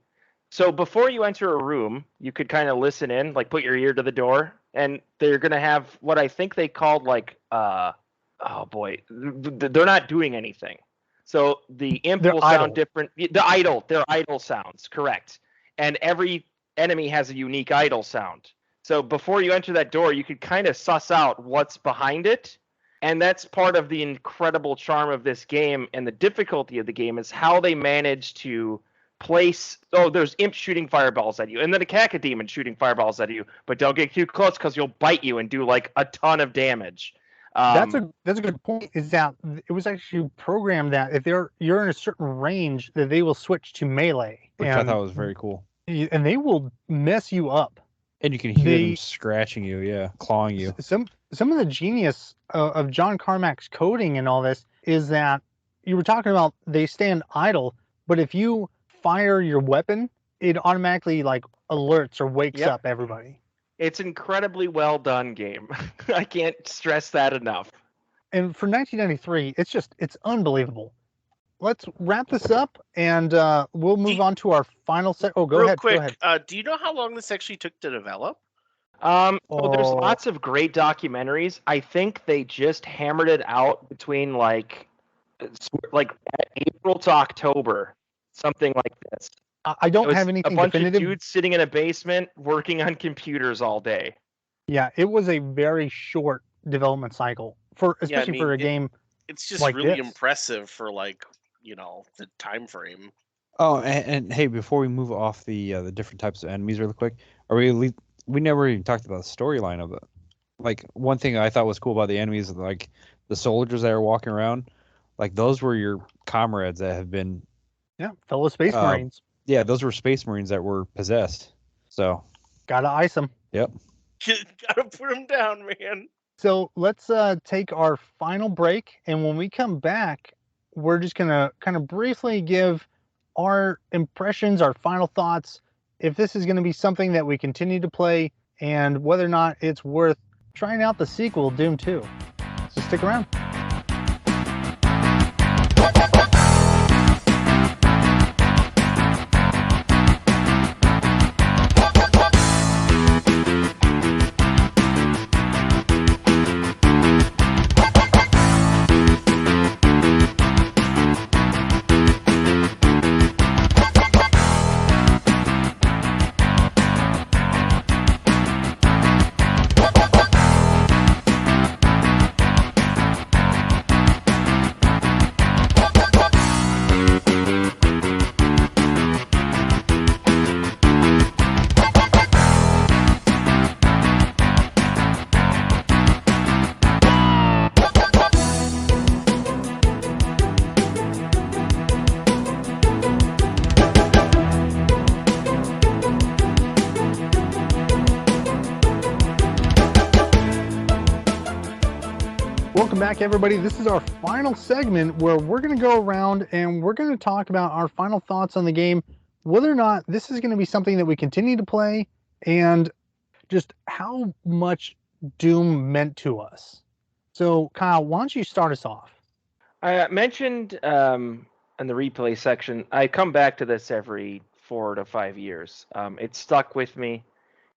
So before you enter a room, you could kind of listen in, like put your ear to the door, and they're gonna have what I think they called like oh boy, they're not doing anything. So the imp They're will idle. sound different. They're idle sounds, correct. And every enemy has a unique idle sound. So before you enter that door, you could kind of suss out what's behind it. And that's part of the incredible charm of this game, and the difficulty of the game is how they manage to place. Oh, there's imp shooting fireballs at you, and then a cacodemon shooting fireballs at you. But don't get too close because you'll bite you and do like a ton of damage. That's a good point. Is that it was actually programmed that if you're in a certain range, that they will switch to melee, Which I thought was very cool. and they will mess you up. And you can hear them scratching you, clawing you. Some of the genius of John Carmack's coding and all this is that you were talking about they stand idle, but if you fire your weapon, it automatically like alerts or wakes up everybody. It's incredibly well done game. I can't stress that enough. And for 1993, it's unbelievable. Let's wrap this up, and we'll move on to our final set. Oh, go Real ahead. quick, Go ahead. do you know how long this actually took to develop? So there's lots of great documentaries. I think they just hammered it out between like April to October, something like this. I don't have anything a bunch definitive. of dudes sitting in a basement working on computers all day. Yeah, it was a very short development cycle especially for a game. It's just like really this. impressive for the time frame. Oh, and hey, before we move off the different types of enemies really quick, we never even talked about the storyline of it. Like, one thing I thought was cool about the enemies, like the soldiers that are walking around, like those were your comrades that have been Fellow Space Marines. Yeah, those were Space Marines that were possessed. So Gotta ice them. yep. You gotta put them down, man. So let's take our final break, and when we come back, we're just gonna kind of briefly give our impressions, our final thoughts, if this is gonna be something that we continue to play, and whether or not it's worth trying out the sequel, Doom 2. So stick around. Welcome back, everybody. This is our final segment where we're going to go around and we're going to talk about our final thoughts on the game, whether or not this is going to be something that we continue to play, and just how much Doom meant to us. So, Kyle, why don't you start us off? I mentioned in the replay section, I come back to this every 4 to 5 years. It stuck with me.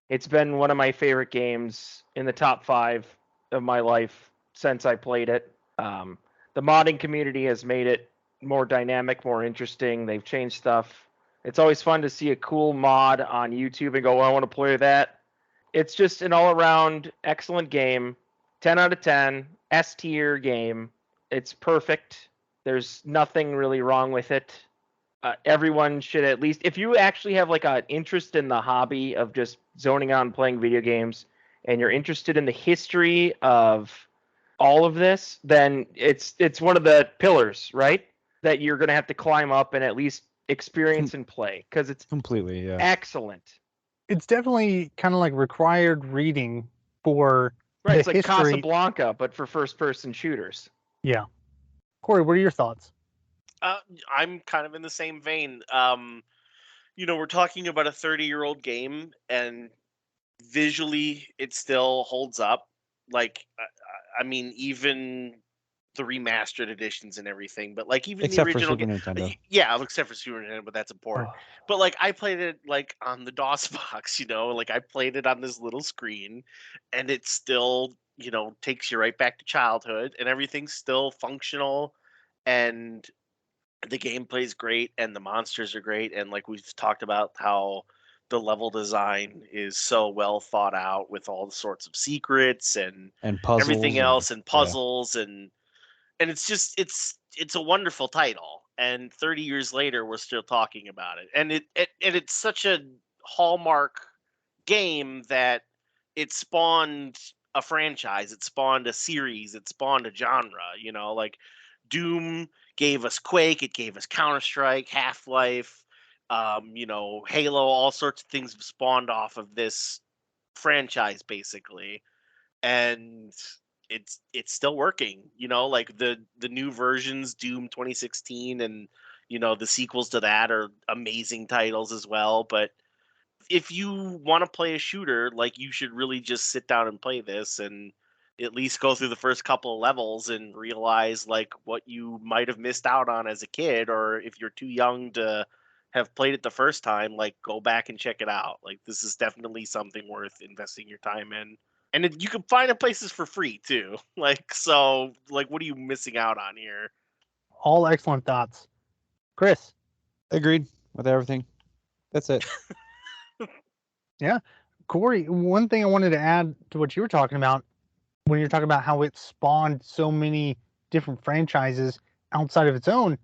It's been one of my favorite games, in the top 5 of my life since I played it. The modding community has made it more dynamic, more interesting. They've changed stuff. It's always fun to see a cool mod on YouTube and go, well, I want to play that. It's just an all-around excellent game. 10 out of 10, S tier game. It's perfect. There's nothing really wrong with it. Everyone should, at least, if you actually have like an interest in the hobby of just zoning out and playing video games, and you're interested in the history of all of this, then it's one of the pillars, right? That you're going to have to climb up and at least experience and play, because it's Completely, yeah. excellent. It's definitely kind of like required reading for Right, the it's like history. Casablanca, but for first-person shooters. Yeah. Cory, what are your thoughts? I'm kind of in the same vein. We're talking about a 30-year-old game, and visually it still holds up. Like, I mean, even the remastered editions and everything, but like even Except the for original Super game, Nintendo. yeah, except for Super Nintendo, but that's important. Oh. But like I played it like on the DOS box, like I played it on this little screen, and it still, takes you right back to childhood, and everything's still functional, and the gameplay's great, and the monsters are great, and like we've talked about how the level design is so well thought out with all the sorts of secrets and And puzzles. everything else and yeah. puzzles and it's just it's a wonderful title, and 30 years later we're still talking about it, and it's such a hallmark game that it spawned a franchise, it spawned a series, it spawned a genre. Like Doom gave us Quake, it gave us Counter-Strike, Half-Life, Halo, all sorts of things have spawned off of this franchise basically, and it's still working. Like the new versions, Doom 2016, and the sequels to that are amazing titles as well. But if you want to play a shooter, like, you should really just sit down and play this, and at least go through the first couple of levels and realize like what you might have missed out on as a kid, or if you're too young to have played it the first time, like, go back and check it out. Like, this is definitely something worth investing your time in. And you can find it places for free too. Like, so, like, what are you missing out on here? All excellent thoughts. Chris? Agreed with everything. That's it. Yeah. Cory, one thing I wanted to add to what you were talking about, when you're talking about how it spawned so many different franchises outside of its own,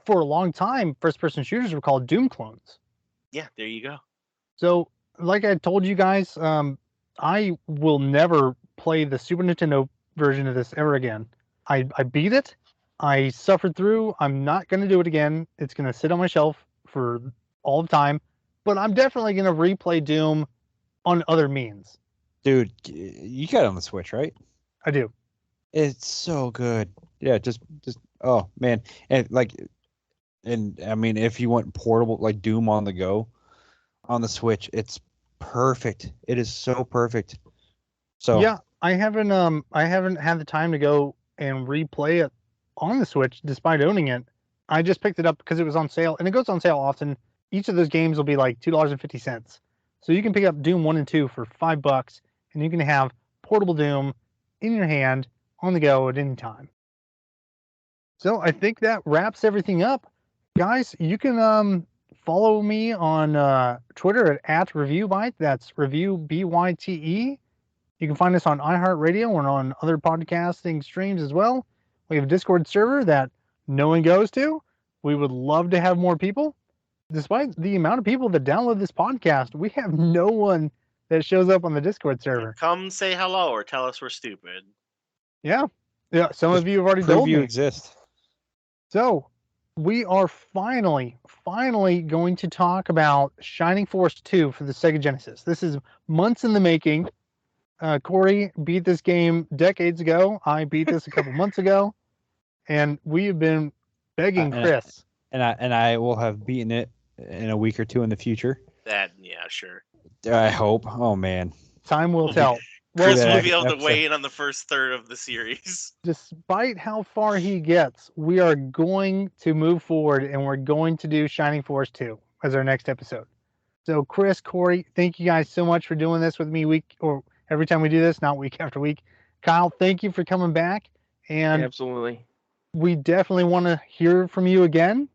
for a long time, first-person shooters were called Doom clones. Yeah, there you go. So, like I told you guys, I will never play the Super Nintendo version of this ever again. I beat it. I suffered through. I'm not going to do it again. It's going to sit on my shelf for all the time. But I'm definitely going to replay Doom on other means. Dude, you got it on the Switch, right? I do. It's so good. Yeah, just oh man, and I mean, if you want portable like Doom on the go on the Switch, it's perfect. It is so perfect. So Yeah, I haven't had the time to go and replay it on the Switch despite owning it. I just picked it up because it was on sale, and it goes on sale often. Each of those games will be like $2.50. So you can pick up Doom 1 and 2 for $5, and you can have portable Doom in your hand on the go at any time. So I think that wraps everything up. Guys, you can follow me on Twitter at ReviewByte. That's ReviewBYTE. You can find us on iHeartRadio and on other podcasting streams as well. We have a Discord server that no one goes to. We would love to have more people. Despite the amount of people that download this podcast, we have no one that shows up on the Discord server. Come say hello or tell us we're stupid. Yeah. Yeah. Some just of you have already prove told you me. exist. So we are finally going to talk about Shining Force 2 for the Sega Genesis. This is months in the making. Cory beat this game decades ago. I beat this a couple months ago, and we have been begging Chris. And I will have beaten it in a week or two in the future. Yeah, sure. I hope. Oh man. Time will tell. Chris that will be able to episode. weigh in on the first third of the series. Despite how far he gets, we are going to move forward, and we're going to do Shining Force 2 as our next episode. So, Chris, Cory, thank you guys so much for doing this with me every time we do this, not week after week. Kyle, thank you for coming back, and Absolutely. we definitely want to hear from you again.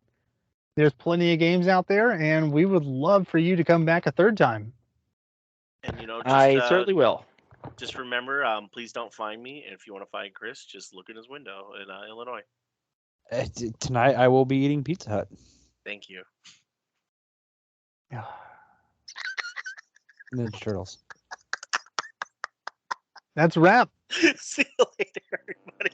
There's plenty of games out there, and we would love for you to come back a third time. And just, I certainly will. Just remember, please don't find me. And if you want to find Chris, just look in his window in Illinois. Tonight I will be eating Pizza Hut. Thank you. Ninja Turtles. That's a wrap. See you later, everybody.